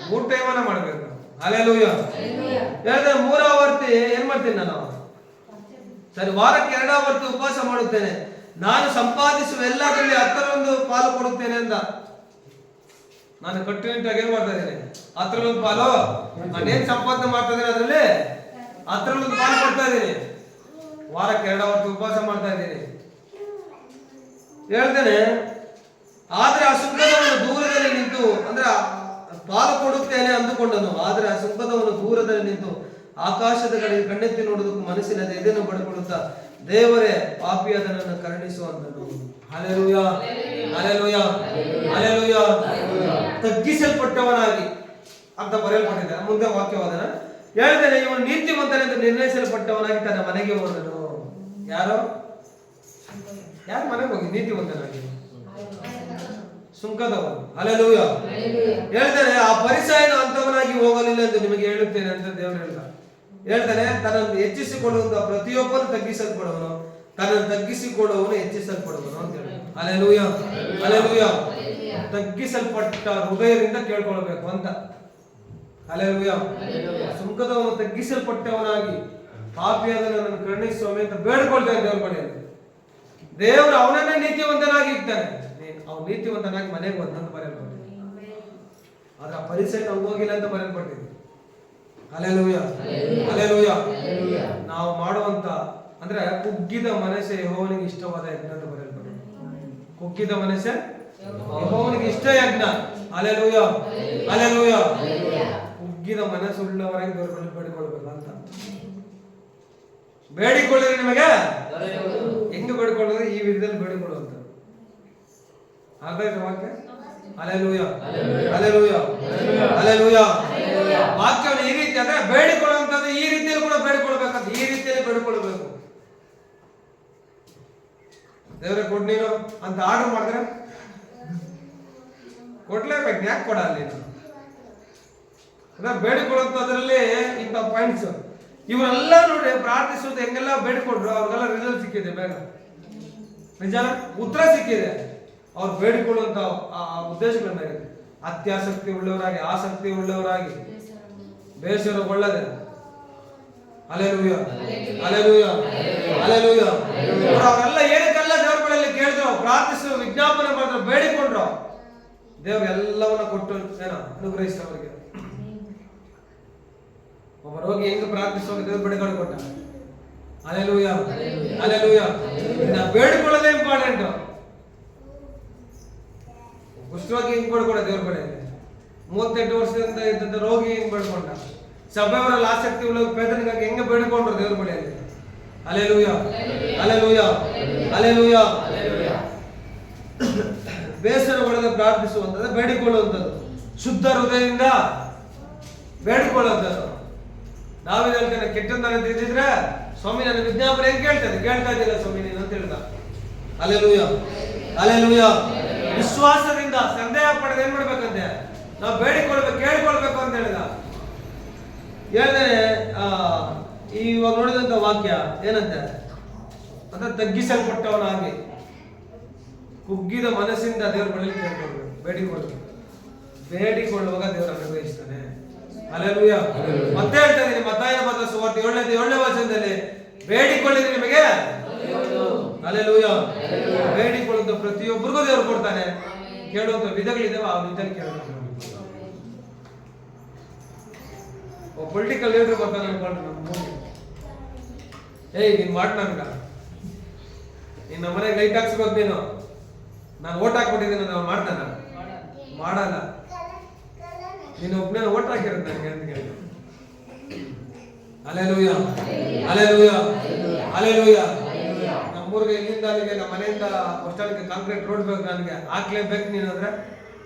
3 ಟೈಮನ್ನ ಮಾಡ್ಬೇಕು. ಹಲ್ಲೆಲೂಯಾ. ಹೇಳಿದ್ರೆ 3 ಆವರ್ತಿ ಏನ್ ಮಾಡ್ತೀನಿ ನಾನು? ಸರಿ, ವಾರಕ್ಕೆ 2 ಆವರ್ತಿ ಉಪವಾಸ ಮಾಡುತ್ತೇನೆ, ನಾನು ಸಂಪಾದಿಸುವ ಎಲ್ಲದರಲ್ಲಿ 10ರ ಪಾಲು ಕೊಡುತ್ತೇನೆ ಅಂದ. ನಾನು ಕಟ್ಟುನಿಟ್ಟಾಗಿ ಏನ್ ಮಾಡ್ತಾ ಇದ್ದೇನೆ? 10ರ ಪಾಲು. ನಾನೇನ್ ಸಂಪಾದನೆ ಮಾಡ್ತಾ ಇದ್ದೀನಿ ಅದರಲ್ಲಿ 10ರ ಪಾಲು ಕೊಡ್ತಾ ಇದ್ದೀನಿ. ವಾರಕ್ಕೆ 2 ಆವರ್ತಿ ಉಪವಾಸ ಮಾಡ್ತಾ ಇದ್ದೀನಿ. ಹೇಳ್ತೇನೆ, ಆದ್ರೆ ಆ ಸುಂಕದವನು ದೂರದಲ್ಲಿ ನಿಂತು, ಅಂದ್ರೆ ಪಾಲು ಕೊಡುತ್ತೇನೆ ಅಂದುಕೊಂಡನು. ಆದರೆ ಆ ಸುಂಕದವನು ದೂರದಲ್ಲಿ ನಿಂತು ಆಕಾಶದ ಕಡೆಗೆ ಕಣ್ಣೆತ್ತಿ ನೋಡುವುದಕ್ಕೂ ಮನಸ್ಸಿಲ್ಲದೆ ಎದೆಯನ್ನು ಬಡಿಕೊಳ್ಳುತ್ತಾ, ದೇವರೇ, ಪಾಪಿಯಾದ ನನ್ನನ್ನು ಕರುಣಿಸು ಅಂದನು. Hallelujah, hallelujah, hallelujah. ತಗ್ಗಿಸಲ್ಪಟ್ಟವನಾಗಿ ಅಂತ ಬರೆಯಲ್ಪಟ್ಟಿದೆ. ಮುಂದೆ ವಾಕ್ಯವಾದನ ಹೇಳ್ತೇನೆ, ಇವನು ನೀತಿವಂತನೆಂದು ನಿರ್ಣಯಿಸಲ್ಪಟ್ಟವನಾಗಿ ತನ್ನ ಮನೆಗೆ ಹೋದನು. ಯಾರು ಮನೆಗೆ ಹೋಗಿ? ನೀತಿವಂತನಾಗಿ ಸುಂಕದವನು. ಹಲ್ಲೆಲೂಯಾ. ಹೇಳ್ತಾನೆ, ಆ ಫರಿಸಾಯನು ಅಂತವನಾಗಿ ಹೋಗಲಿಲ್ಲ ಎಂದು ನಿಮಗೆ ಹೇಳುತ್ತೇನೆ ಅಂತ ದೇವರು ಹೇಳ್ತಾನೆ. ತನ್ನನ್ನು ಹೆಚ್ಚಿಸಿಕೊಳ್ಳುವಂತ ಪ್ರತಿಯೊಬ್ಬನು ತಗ್ಗಿಸಲ್ಪಡುವನು, ತನ್ನನ್ನು ತಗ್ಗಿಸಿಕೊಳ್ಳುವವನು ಹೆಚ್ಚಿಸಲ್ಪಡುವನು ಅಂತ ಹೇಳಿ. Hallelujah, hallelujah. ತಗ್ಗಿಸಲ್ಪಟ್ಟ ಹೃದಯದಿಂದ ಕೇಳ್ಕೊಳ್ಬೇಕು ಅಂತ. ಹಲ್ಲೆಲೂಯಾ. ಸುಂಕದವನು ತಗ್ಗಿಸಲ್ಪಟ್ಟವನಾಗಿ, ಪಾಪಿಯಾದ ನನ್ನನ್ನು ಕರುಣಿಸುವವನೇ ಅಂತ ಬೇಡ್ಕೊಳ್ತಾನೆ ದೇವ್ರ ಮನೆಯಲ್ಲಿ. ದೇವರು ಅವನನ್ನೇ ನೀತಿವಂತನಾಗಿ ಇರ್ತಾನೆ. ಅವ್ನು ನೀತಿವಂತನಾಗಿ ಮನೆಗೆ ಬಂದಂತ ಬರೆಯಲ್ಪಟ್ಟಿದೆ. ಆದ್ರೆ ಆ ಫರಿಸಾಯನು ಅವ್ನು ಹೋಗಿಲ್ಲ ಅಂತ ಬರೆಯಲ್ಪಟ್ಟಿದೆ. Hallelujah, hallelujah. ನಾವು ಮಾಡುವಂತ ಅಂದ್ರೆ ಕುಗ್ಗಿದ ಮನಸ್ಸೇ ಯೆಹೋವನಿಗೆ ಇಷ್ಟವಾದ ಯಜ್ಞ ಅಂತ ಬರೆಯಲ್ಪಟ್ಟಿದೆ. ಕುಗ್ಗಿದ ಮನಸ್ಸೇ ಯೆಹೋವನಿಗೆ ಇಷ್ಟ ಯಜ್ಞ. Hallelujah, hallelujah. ಕುಗ್ಗಿದ ಮನಸ್ಸುಳ್ಳವರಾಗಿ ಬೇಡಿಕೊಳ್ಳಬೇಕು ಅಂತ. ಬೇಡಿಕೊಳ್ಳಿದ್ರೆ ನಿಮಗೆ ಹೆಂಗ್ ಬೇಡಿಕೊಳ್ಳೋದು? ಈ ವಿಧದಲ್ಲಿ ಬೇಡಿಕೊಳ್ಳುವಂತ. ಅರ್ಥ ಆಯ್ತಾ ವಾಕ್ಯ? Hallelujah, hallelujah, hallelujah. ವಾಕ್ಯವನ್ನು ಈ ರೀತಿ ಅಂದ್ರೆ ಬೇಡಿಕೊಳ್ಳುವಂತದ್ದು ಈ ರೀತಿಯಲ್ಲಿ ಕೂಡ ಬೇಡಿಕೊಳ್ಬೇಕಂತ. ಈ ರೀತಿಯಲ್ಲಿ ಬೇಡಿಕೊಳ್ಬೇಕು. ದೇವರೇ ಕೊಡ್ ನೀನು ಅಂತ ಆರ್ಡರ್ ಮಾಡಿದ್ರೆ ಕೊಡ್ಲೇಬೇಕು. ಯಾಕೆ ಕೊಡಲ್ಲ ನೀನು? ಬೇಡಿಕೊಳ್ಳುವಂತದ್ರಲ್ಲಿ ಇಂಥ ಪಾಯಿಂಟ್ಸ್ ಇವರೆಲ್ಲ ನೋಡಿ ಪ್ರಾರ್ಥಿಸೋದು ಹೆಂಗೆಲ್ಲ ಬೇಡಿಕೊಂಡ್ರು ಅವ್ರಿಗೆಲ್ಲ ರಿಸಲ್ಟ್ ಸಿಕ್ಕಿದೆ. ಬೇಗ ನಿಜ ಉತ್ತರ ಸಿಕ್ಕಿದೆ. ಅವ್ರು ಬೇಡಿಕೊಳ್ಳುವಂತ ಆ ಉದ್ದೇಶಗಳನ್ನಾಗಿದೆ. ಅತ್ಯಾಸಕ್ತಿ ಉಳ್ಳವರಾಗಿ, ಆಸಕ್ತಿ ಉಳ್ಳವರಾಗಿ, ಬೇಸರಗೊಳ್ಳದೆ. Hallelujah, hallelujah, hallelujah. ಅವರೆಲ್ಲ ಏನಕ್ಕೆಲ್ಲ ದೇವರ ಬಳಿಯಲ್ಲಿ ಕೇಳಿದ್ರು, ಪ್ರಾರ್ಥಿಸಿದ್ರು, ವಿಜ್ಞಾಪನೆ ಮಾಡಿದ್ರು, ಬೇಡಿಕೊಂಡ್ರು, ದೇವ್ರು ಎಲ್ಲವನ್ನ ಕೊಟ್ಟು ಅನುಗ್ರಹಿಸಿದ ಅವರಿಗೆ. ಒಬ್ಬ ರೋಗಿ ಹೆಂಗ್ ಪ್ರಾರ್ಥಿಸುವಾಗ ದೇವ್ರ ಬಿಡುಗಡೆ ಕೊಟ್ಟ. Hallelujah, hallelujah. ಬೇಡಿಕೊಳ್ಳೋದೇ ಇಂಪಾರ್ಟೆಂಟ್. ಕುಷ್ಠರೋಗಿ ಹಿಂಗ್ ಬೇಡ್ಕೊಂಡ ದೇವ್ರ ಬಳಿಯಲ್ಲಿ. 38 ವರ್ಷದಿಂದ ಇದ್ದಂತ ರೋಗಿ ಹಿಂಗ್ ಬೇಡ್ಕೊಂಡ. ಸಭೆಯವರಲ್ಲಿ ಆಸಕ್ತಿ ಉಳ್ಳ ಪೇದನಿಗಾಗಿ ಹೆಂಗೆ ಬೇಡಿಕೊಂಡ್ರು ದೇವ್ರ ಬಳಿಯಲ್ಲಿ. Hallelujah, hallelujah, hallelujah. ಬೇಸರಗೊಳ್ಳದೆ ಪ್ರಾರ್ಥಿಸುವಂಥದ್ದು, ಬೇಡಿಕೊಳ್ಳುವಂಥದ್ದು, ಶುದ್ಧ ಹೃದಯದಿಂದ ಬೇಡಿಕೊಳ್ಳುವಂಥದ್ದು. ನಾವೇನು ಹೇಳ್ತೇನೆ, ಕೆಟ್ಟದ್ದನ್ನ ತಿಂದಿದ್ರೆ ಸ್ವಾಮಿ ನನ್ನ ವಿಜ್ಞಾಪನೆ ಹೆಂಗ್ ಕೇಳ್ತೇನೆ, ಕೇಳ್ತಾ ಇದ್ದಿಲ್ಲ ಸ್ವಾಮಿ ನೀನು ಅಂತ ಹೇಳ್ದ. Hallelujah, hallelujah. ವಿಶ್ವಾಸದಿಂದ ಸಂದೇಹ ಪಡೆದು ಏನ್ ಮಾಡ್ಬೇಕಂತೆ, ನಾವು ಬೇಡಿಕೊಳ್ಬೇಕು, ಕೇಳಿಕೊಳ್ಬೇಕು ಅಂತ ಹೇಳಿದ. ಹೇಳ್ತೇನೆ ಇವಾಗ ನೋಡಿದಂತ ವಾಕ್ಯ ಏನಂತೆ ಅಂದ್ರೆ, ತಗ್ಗಿಸಲ್ಪಟ್ಟವನಾಗಿ ಕುಗ್ಗಿದ ಮನಸ್ಸಿಂದ ದೇವರ ಬಳಿ ಕೇಳ್ಕೊಳ್ಬೇಕು, ಬೇಡಿಕೊಳ್ಬೇಕು. ಬೇಡಿಕೊಳ್ಳುವಾಗ ದೇವರು ಅನುಗ್ರಹಿಸ್ತಾನೆ. ಹಲ್ಲೆಲೂಯಾ. ಮತ್ತೆ ಹೇಳ್ತಾ ಇದೀನಿ, ಮತ್ತಾಯನ ಬರೆದ ಸುವಾರ್ತೆ 7ನೇ ವಚನದಲ್ಲಿ, ಬೇಡಿಕೊಳ್ಳಿರಿ ನಿಮಗೆ. ಹಲ್ಲೆಲೂಯಾ. ಬೇಡಿಕೊಳ್ಳುವಂತ ಪ್ರತಿಯೊಬ್ಬರಿಗೂ ದೇವರು ಕೊಡ್ತಾನೆ. ಕೇಳುವಂತ ವಿಧಗಳಿದಾವೆ, ಆ ವಿಧದಲ್ಲಿ ಕೇಳಬೇಕು. ಪೊಲಿಟಿಕಲ್ ಲೀಡರ್ ಬರ್ತಾನೆ ಅನ್ಕೊಂಡ್ರೆ ನೀನ್ ಮಾಡ್ ನನ್ಗ, ನೀನ್ ನಮ್ಮ ಮನೆಗೆ ಲೈಟ್ ಹಾಕ್ಸ್ಬೇಕು, ನೀನು ನಾನು ಓಟ್ ಹಾಕ್ಬಿಟ್ಟಿದ್ದೀನಿ, ನಾವು ಮಾಡ್ತಾನ ಮಾಡಲ್ಲ. ನೀನು ಒಬ್ಬನೇ ಓಟ್ ಹಾಕಿರೋದು ನನಗೆ ಅಂತ ಕೇಳಿದ. Hallelujah, hallelujah, hallelujah. ನಮ್ಮೂರಿಗೆ ಇಲ್ಲಿಂದ ಅಲ್ಲಿಗೆ, ನಮ್ಮ ಮನೆಯಿಂದ ಬಸ್ ಸ್ಟ್ಯಾಂಡ್ಗೆ ಕಾಂಕ್ರೀಟ್ ರೋಡ್ ಬೇಕು, ನನಗೆ ಹಾಕ್ಲೇಬೇಕು ನೀನು ಅಂದ್ರೆ,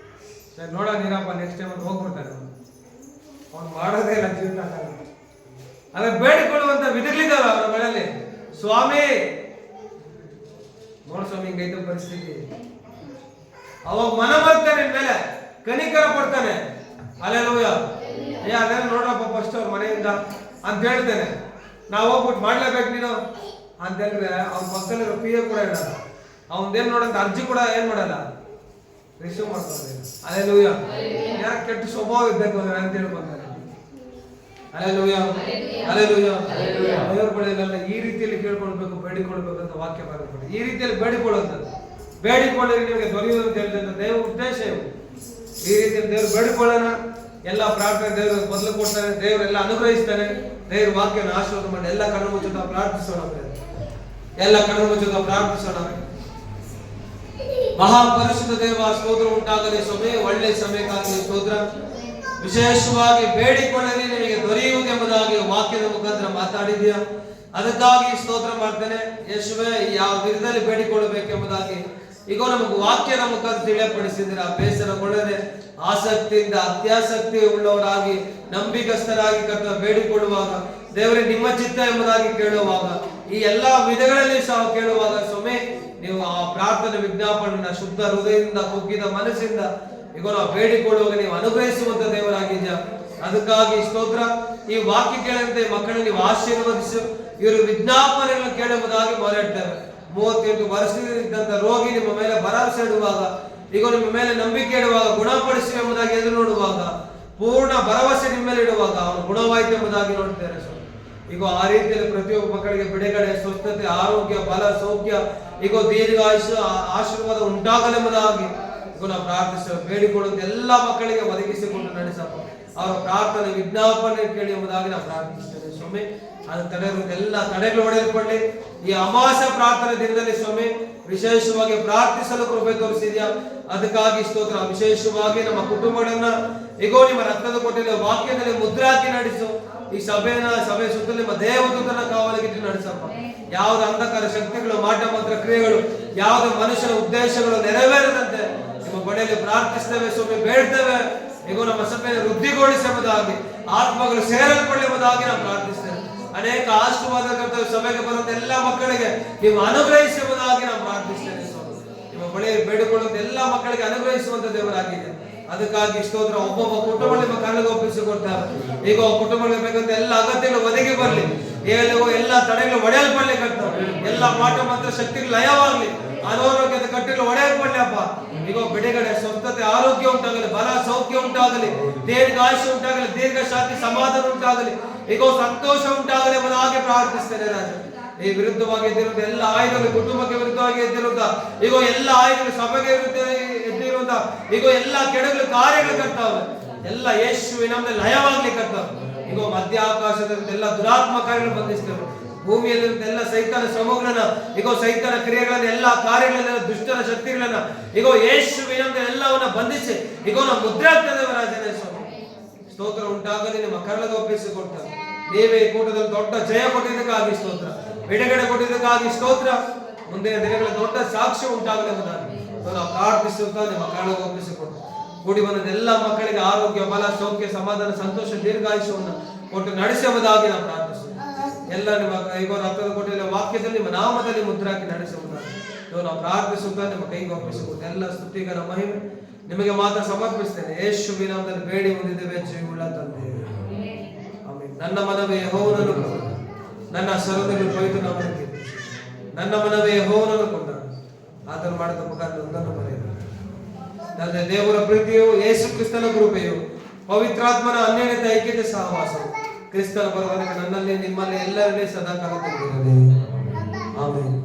ಸರಿ ನೋಡ ನೀರಪ್ಪ ನೆಕ್ಸ್ಟ್ ಟೈಮ್ ಅಂತ ಹೋಗ್ಬಿಡ್ತಾನೆ. ಅವ್ನು ಮಾಡೋದೇ ಇಲ್ಲ ಜೀವನ. ಅದೇ ಬೇಡಿಕೊಳ್ಳುವಂತ ವಿಧಗಳಿದ್ದಾವೆ ಅವರ ಮನೆಯಲ್ಲಿ. ಸ್ವಾಮಿ ನೋಡ್ ಸ್ವಾಮಿ ಹಿಂಗೈತೆ ಪರಿಸ್ಥಿತಿ, ಅವಾಗ ಮನ ಬರ್ತಾನೆ ಮೇಲೆ, ಕನಿಕರ ಪಡ್ತಾನೆ. ಹಲ್ಲೆಲೂಯಾ. ಅದೆಲ್ಲ ನೋಡ್ರಪ್ಪ ಫಸ್ಟ್ ಅವ್ರ ಮನೆಯಿಂದ ಅಂತ ಹೇಳ್ತೇನೆ. ನಾವು ಹೋಗ್ಬಿಟ್ಟು ಮಾಡ್ಲೇಬೇಕು ನೀನು ಅಂತ ಹೇಳಿದ್ರೆ, ಅವ್ನ ಪಕ್ಕದಲ್ಲಿರೋ PA ಕೂಡ ಹೇಳಲ್ಲ, ಅವನ್ದೇನ್ ನೋಡಂತ ಅರ್ಜಿ ಕೂಡ ಏನ್ ಮಾಡಲ್ಲ, ರಿಸೀವ್ ಮಾಡ್ತಾರೆ. ಹಲ್ಲೆಲೂಯಾ. ಯಾಕೆ ಕೆಟ್ಟ ಸ್ವಭಾವ ಇದ್ದಕ್ಕೆ ಅಂತ ಹೇಳ್ಕೊಂತಾರೆ. Hallelujah, hallelujah. ದೇವರ ಬಳಿಯಲ್ಲ ಈ ರೀತಿಯಲ್ಲಿ ಕೇಳ್ಕೊಳ್ಬೇಕು, ಬೇಡಿಕೊಳ್ಬೇಕು ಅಂತ ವಾಕ್ಯ ಬರೆದುಕೊಂಡು, ಈ ರೀತಿಯಲ್ಲಿ ಬೇಡಿಕೊಳ್ಳುವಂಥದ್ದು. ಬೇಡಿಕೊಳ್ಳಿ ನಿಮಗೆ ದೊರೆಯುವುದು ಅಂತ ಹೇಳಿದಂತ ದೇವ್ರ ಉದ್ದೇಶ ಇವು. ಈ ರೀತಿಯಲ್ಲಿ ದೇವರು ಬೇಡಿಕೊಳ್ಳೋಣ. ಎಲ್ಲ ಪ್ರಾರ್ಥನೆ ದೇವರು ಮೊದಲು ಕೊಡ್ತಾನೆ, ದೇವರೆಲ್ಲ ಅನುಗ್ರಹಿಸ್ತಾನೆ. ದೇವ್ರ ವಾಕ್ಯನ ಆಶೀರ್ವಾದ ಮಾಡಿ ಎಲ್ಲ ಕಣ್ಣು ಮುಚ್ಚುತ್ತಾ ಪ್ರಾರ್ಥಿಸೋಣ, ಎಲ್ಲ ಕಣ್ಣು ಮುಚ್ಚುತ್ತಾ ಪ್ರಾರ್ಥಿಸೋಣ. ಮಹಾಪರಿಶುದ್ಧ ದೇವ, ಸ್ತೋತ್ರ ಉಂಟಾಗಲಿ ಸ್ವಾಮಿ, ಒಳ್ಳೆ ಸಮಯಕ್ಕಾಗಲಿ ಸ್ತೋತ್ರ. ವಿಶೇಷವಾಗಿ ಬೇಡಿಕೊಳ್ಳಲಿ ನಿಮಗೆ ದೊರೆಯುವುದು ಎಂಬುದಾಗಿ ವಾಕ್ಯದ ಮುಖಾಂತರ ಮಾತಾಡಿದ್ಯಾ, ಅದಕ್ಕಾಗಿ ಸ್ತೋತ್ರ ಮಾಡ್ತೇನೆ. ಯೇಸುವೇ, ಯಾವ ವಿಧದಲ್ಲಿ ಬೇಡಿಕೊಳ್ಳಬೇಕೆಂಬುದಾಗಿ ಈಗ ನಮಗೆ ವಾಕ್ಯದ ಮುಖಾಂತರ ತಿಳಿಯಪಡಿಸಿದ್ರೆ, ಬೇಸರಗೊಳ್ಳದೆ ಆಸಕ್ತಿಯಿಂದ ಅತ್ಯಾಸಕ್ತಿ ಉಳ್ಳವರಾಗಿ ನಂಬಿಕಸ್ಥರಾಗಿ ಕರ್ತ ಬೇಡಿಕೊಳ್ಳುವಾಗ, ದೇವರೇ ನಿಮ್ಮ ಚಿತ್ತ ಎಂಬುದಾಗಿ ಕೇಳುವಾಗ, ಈ ಎಲ್ಲಾ ವಿಧಗಳಲ್ಲಿ ಸಹ ಕೇಳುವಾಗ ಸ್ವಾಮಿ, ನೀವು ಆ ಪ್ರಾರ್ಥನೆ ವಿಜ್ಞಾಪನೆ ಶುದ್ಧ ಹೃದಯದಿಂದ ಕುಗ್ಗಿದ ಮನಸ್ಸಿಂದ ಈಗ ನಾವು ಬೇಡಿಕೊಳ್ಳುವಾಗ ನೀವು ಅನುಗ್ರಹಿಸುವಂತ ದೇವರಾಗಿದ್ಯಾ, ಅದಕ್ಕಾಗಿ ಸ್ತೋತ್ರ. ಈ ವಾಕ್ಯ ಕೇಳಂತೆ ಮಕ್ಕಳನ್ನು ನೀವು ಆಶೀರ್ವದಿಸು, ಇವರು ವಿಜ್ಞಾಪನೆಗಳನ್ನು ಕೇಳುವುದಾಗಿ ಮೊರೆಯಿಡ್ತೇವೆ. 38 ವರ್ಷದಿಂದ ರೋಗಿ ನಿಮ್ಮ ಮೇಲೆ ಭರವಸೆ ಇಡುವಾಗ, ಈಗ ನಿಮ್ಮ ಮೇಲೆ ನಂಬಿಕೆ ಇಡುವಾಗ, ಗುಣಪಡಿಸಿ ಎಂಬುದಾಗಿ ಎದುರು ನೋಡುವಾಗ, ಪೂರ್ಣ ಭರವಸೆ ನಿಮ್ಮ ಮೇಲೆ ಇಡುವಾಗ ಅವನು ಗುಣವಾಯಿತು ಎಂಬುದಾಗಿ ನೋಡ್ತೇನೆ ಸ್ವಾಮಿ. ಈಗ ಆ ರೀತಿಯಲ್ಲಿ ಪ್ರತಿಯೊಬ್ಬ ಮಕ್ಕಳಿಗೆ ಬಿಡುಗಡೆ, ಸ್ವಸ್ಥತೆ, ಆರೋಗ್ಯ, ಬಲ, ಸೌಖ್ಯ, ಈಗ ದೀರ್ಘಾಯುಷ್ಯ ಆಶೀರ್ವಾದ ಉಂಟಾಗಲೆಂಬುದಾಗಿ ಈಗ ನಾವು ಪ್ರಾರ್ಥಿಸ್ತೇವೆ. ಬೇಡಿಕೊಳ್ಳುವಂತ ಎಲ್ಲ ಮಕ್ಕಳಿಗೆ ಒದಗಿಸಿಕೊಂಡು ನಡೆಸಪ್ಪ. ಅವರ ಪ್ರಾರ್ಥನೆ ವಿಜ್ಞಾಪನೆ ಕೇಳಿ ಎಂಬುದಾಗಿ ನಾವು ಪ್ರಾರ್ಥಿಸ್ತೇವೆ ಸ್ವಾಮಿ. ಅದು ತಡೆಯುವಂತ ಎಲ್ಲ ತಡೆಗಳು ಹೊಡೆದುಕೊಳ್ಳಿ. ಈ ಅಮಾವಾಸ್ಯ ಪ್ರಾರ್ಥನೆ ದಿನದಲ್ಲಿ ಸ್ವಾಮಿ ವಿಶೇಷವಾಗಿ ಪ್ರಾರ್ಥಿಸಲು ಕೃಪೆ ತೋರಿಸಿದ್ಯಾ, ಅದಕ್ಕಾಗಿ ಸ್ತೋತ್ರ. ವಿಶೇಷವಾಗಿ ನಮ್ಮ ಕುಟುಂಬಗಳನ್ನ ಈಗೋ ನಿಮ್ಮ ರಕ್ತದ ಕೊಟ್ಟಿಲ್ಲ ವಾಕ್ಯದಲ್ಲಿ ಮುದ್ರೆ ಹಾಕಿ ನಡೆಸು. ಈ ಸಭೆ ಸುತ್ತಲೂ ನಿಮ್ಮ ದೇವದೂತನ ಕಾವಲಿಗಿಟ್ಟು ನಡೆಸಪ್ಪ. ಯಾವ್ದು ಅಂಧಕಾರ ಶಕ್ತಿಗಳು, ಮಾಟ ಮಂತ್ರ ಕ್ರಿಯೆಗಳು, ಯಾವ್ದು ಮನುಷ್ಯನ ಉದ್ದೇಶಗಳು ನೆರವೇರದಂತೆ ನಿಮ್ಮ ಬಳಿಯಲ್ಲಿ ಪ್ರಾರ್ಥಿಸ್ತೇವೆ ಸ್ವಾಮಿ, ಬೇಡ್ತೇವೆ. ಈಗ ನಮ್ಮ ಸಭೆಯನ್ನು ವೃದ್ಧಿಗೊಳಿಸುವುದಾಗಿ, ಆತ್ಮಗಳು ಸೇರಲ್ಪಡುವುದಾಗಿ ನಾವು ಪ್ರಾರ್ಥಿಸ್ತೇವೆ. ಅನೇಕ ಆಶೀರ್ವಾದ ಸಭೆಗೆ ಬರುವಂತ ಎಲ್ಲ ಮಕ್ಕಳಿಗೆ ನೀವು ಅನುಗ್ರಹಿಸುವುದಾಗಿ ನಾವು ಪ್ರಾರ್ಥಿಸ್ತೇವೆ ಸ್ವಾಮಿ. ನಿಮ್ಮ ಬಳಿಯಲ್ಲಿ ಬೇಡಿಕೊಳ್ಳುವಂತ ಎಲ್ಲ ಮಕ್ಕಳಿಗೆ ಅನುಗ್ರಹಿಸುವಂತ ದೇವರಾಗಿದೆ, ಅದಕ್ಕಾಗಿ ಸ್ತೋತ್ರ. ಒಬ್ಬೊಬ್ಬ ಕುಟುಂಬ ನಿಮ್ಮ ಕಣ್ಣಿಗೆ ಒಪ್ಪಿಸಿಕೊಡ್ತಾರೆ. ಈಗ ಕುಟುಂಬಗಳಿಗೆ ಬೇಕಂತ ಎಲ್ಲ ಅಗತ್ಯಗಳು ಒದಗಿ ಬರಲಿ, ಎಲ್ಲ ತಡೆಗಳು ಒಡೆಯಲ್ಪಡ್ಲಿಕ್ಕೆ ಎಲ್ಲ ಮಾಟ ಮಂತ್ರ ಶಕ್ತಿಗಳು ಲಯವಾಗಲಿ. ಅನಾರೋಗ್ಯದ ಕಟ್ಟಿಲು ಒಡೆಯಲ್ಪಡಲಿ ಅಪ್ಪ. ಈಗ ಬಿಡುಗಡೆ, ಸ್ವಸ್ಥತೆ, ಆರೋಗ್ಯ ಉಂಟಾಗಲಿ, ಬಲ ಸೌಖ್ಯ ಉಂಟಾಗಲಿ, ದೀರ್ಘಾಯುಷ್ಯ ಉಂಟಾಗಲಿ, ದೀರ್ಘ ಶಾಂತಿ ಸಮಾಧಾನ ಉಂಟಾಗಲಿ, ಈಗ ಸಂತೋಷ ಉಂಟಾಗಲಿ ಎಂಬುದಾಗಿ ಪ್ರಾರ್ಥಿಸ್ತೇನೆ ರಾಜ. ಈ ವಿರುದ್ಧವಾಗಿ ಎದ್ದಿರುವಂತ ಎಲ್ಲ ಆಯುಧಗಳು, ಕುಟುಂಬಕ್ಕೆ ವಿರುದ್ಧವಾಗಿ ಎದ್ದಿರುವಂತ ಈಗ ಎಲ್ಲ ಆಯುಧಗಳು, ಸಭೆಗೆ ವಿರುದ್ಧ ಎದ್ದಿರುವಂತ ಈಗ ಎಲ್ಲ ಕೆಡಗಳು ಕಾರ್ಯಗಳು ಕರ್ತಾವೆ ಎಲ್ಲ ಯೇಸುವಿನ ನಾಮದಲ್ಲಿ ಲಯವಾಗ್ಲಿ ಕರ್ತಾವೆ. ಈಗ ಮಧ್ಯ ಆಕಾಶದ ಎಲ್ಲ ದುರಾತ್ಮ ಕಾರ್ಯಗಳು ಬಂಧಿಸ್ತೇವೆ. ಭೂಮಿಯಲ್ಲಿ ಎಲ್ಲ ಸೈತಾನ ಶ್ರಮಗಳನ್ನ, ಈಗ ಸೈತಾನ ಕ್ರಿಯೆಗಳನ್ನ, ಎಲ್ಲ ಕಾರ್ಯಗಳನ್ನ, ದುಷ್ಟರ ಶಕ್ತಿಗಳನ್ನ ಈಗ ಯೇಸುವಿನ ನಾಮದಲ್ಲಿ ಎಲ್ಲವನ್ನ ಬಂಧಿಸಿ ಈಗ ನಾವು ಮುದ್ರೆ ಆಗ್ತದೆ ರಾಜನೇ ಸ್ವಾಮಿ. ಸ್ತೋತ್ರ ಉಂಟಾಗಲಿ, ನಿಮ್ಮ ಕರಳದ ಒಪ್ಪಿಸಿಕೊಡ್ತಾರೆ. ನೀವೇ ಈ ಕೂಟದಲ್ಲಿ ದೊಡ್ಡ ಜಯ ಕೊಟ್ಟಿದ್ದಕ್ಕಾಗಿ ಸ್ತೋತ್ರ, ಬಿಡುಗಡೆ ಕೊಟ್ಟಿದ್ದಕ್ಕಾಗಿ ಸ್ತೋತ್ರ. ಮುಂದಿನ ದಿನಗಳ ದೊಡ್ಡ ಸಾಕ್ಷ್ಯ ಉಂಟಾಗಲಿ ಎಂಬುದಾಗಿ ನಾವು ಪ್ರಾರ್ಥಿಸುತ್ತಾ ನಿಮ್ಮ ಕರಳದ ಒಪ್ಪಿಸಿಕೊಡ್ತಾರೆ. ಕೂಡಿ ಬಂದ ಎಲ್ಲ ಮಕ್ಕಳಿಗೆ ಆರೋಗ್ಯ, ಬಲ, ಸೌಖ್ಯ, ಸಮಾಧಾನ, ಸಂತೋಷ, ದೀರ್ಘಾಯುಷ್ಯವನ್ನು ಕೊಟ್ಟು ನಡೆಸುವುದಾಗಿ ನಾವು ಪ್ರಾರ್ಥಿಸುತ್ತೇವೆ. ಎಲ್ಲ ನಿಮ್ಮ ಈಗ ರಕ್ತದ ಕೊಟ್ಟಿಲ್ಲ ವಾಕ್ಯದಲ್ಲಿ ನಿಮ್ಮ ನಾಮದಲ್ಲಿ ಮುದ್ರಾಕಿ ನಡೆಸುವುದಾಗಿ ನಾವು ಪ್ರಾರ್ಥಿಸುತ್ತಾ ನಿಮ್ಮ ಕೈಗೆ ಒಪ್ಪಿಸಿಕೊಡ್ತೇವೆ. ಎಲ್ಲ ಸ್ತುತಿಗರ ಮಹಿಮೆ ನಿಮಗೆ ಮಾತ್ರ ಸಮರ್ಪಿಸ್ತೇನೆ. ಯೇಸುವಿನ ನಾಮದಲ್ಲಿ ಬೇಡಿ ಹೊಂದಿದ್ದೇವೆ ಜೀವವುಳ್ಳ ತಂದೆಯೇ, ಆಮೆನ್. ನನ್ನ ಮನವೇ ಯೆಹೋವನನ್ನು ಕೊಂಡಾಡು, ನನ್ನ ಸ್ವರದಲ್ಲಿ ಪವಿತ್ರ ನಾಮವನ್ನು ಕೀರ್ತಿಸು. ನನ್ನ ಮನವೇ ಯೆಹೋವನನ್ನು ಕೊಂಡಾಡು, ಆತನು ಮಾಡಿದ ಮುಖಾಂತರ ಒಂದನ್ನು ಮರೆಯಬೇಡ. ನನ್ನ ದೇವರ ಪ್ರೀತಿಯು, ಯೇಸು ಕ್ರಿಸ್ತನ ಕೃಪೆಯು, ಪವಿತ್ರಾತ್ಮನ ಅನ್ಯೋನ್ಯತೆ, ಐಕ್ಯತೆ, ಸಹವಾಸವು ಕ್ರಿಸ್ತನ ಬರುವವರೆಗೆ ನನ್ನಲ್ಲಿ ನಿಮ್ಮಲ್ಲಿ ಎಲ್ಲರಲ್ಲಿ ಸದಾಕಾಲ ತೆಗೆದಿರಲಿ. ಆಮೆನ್.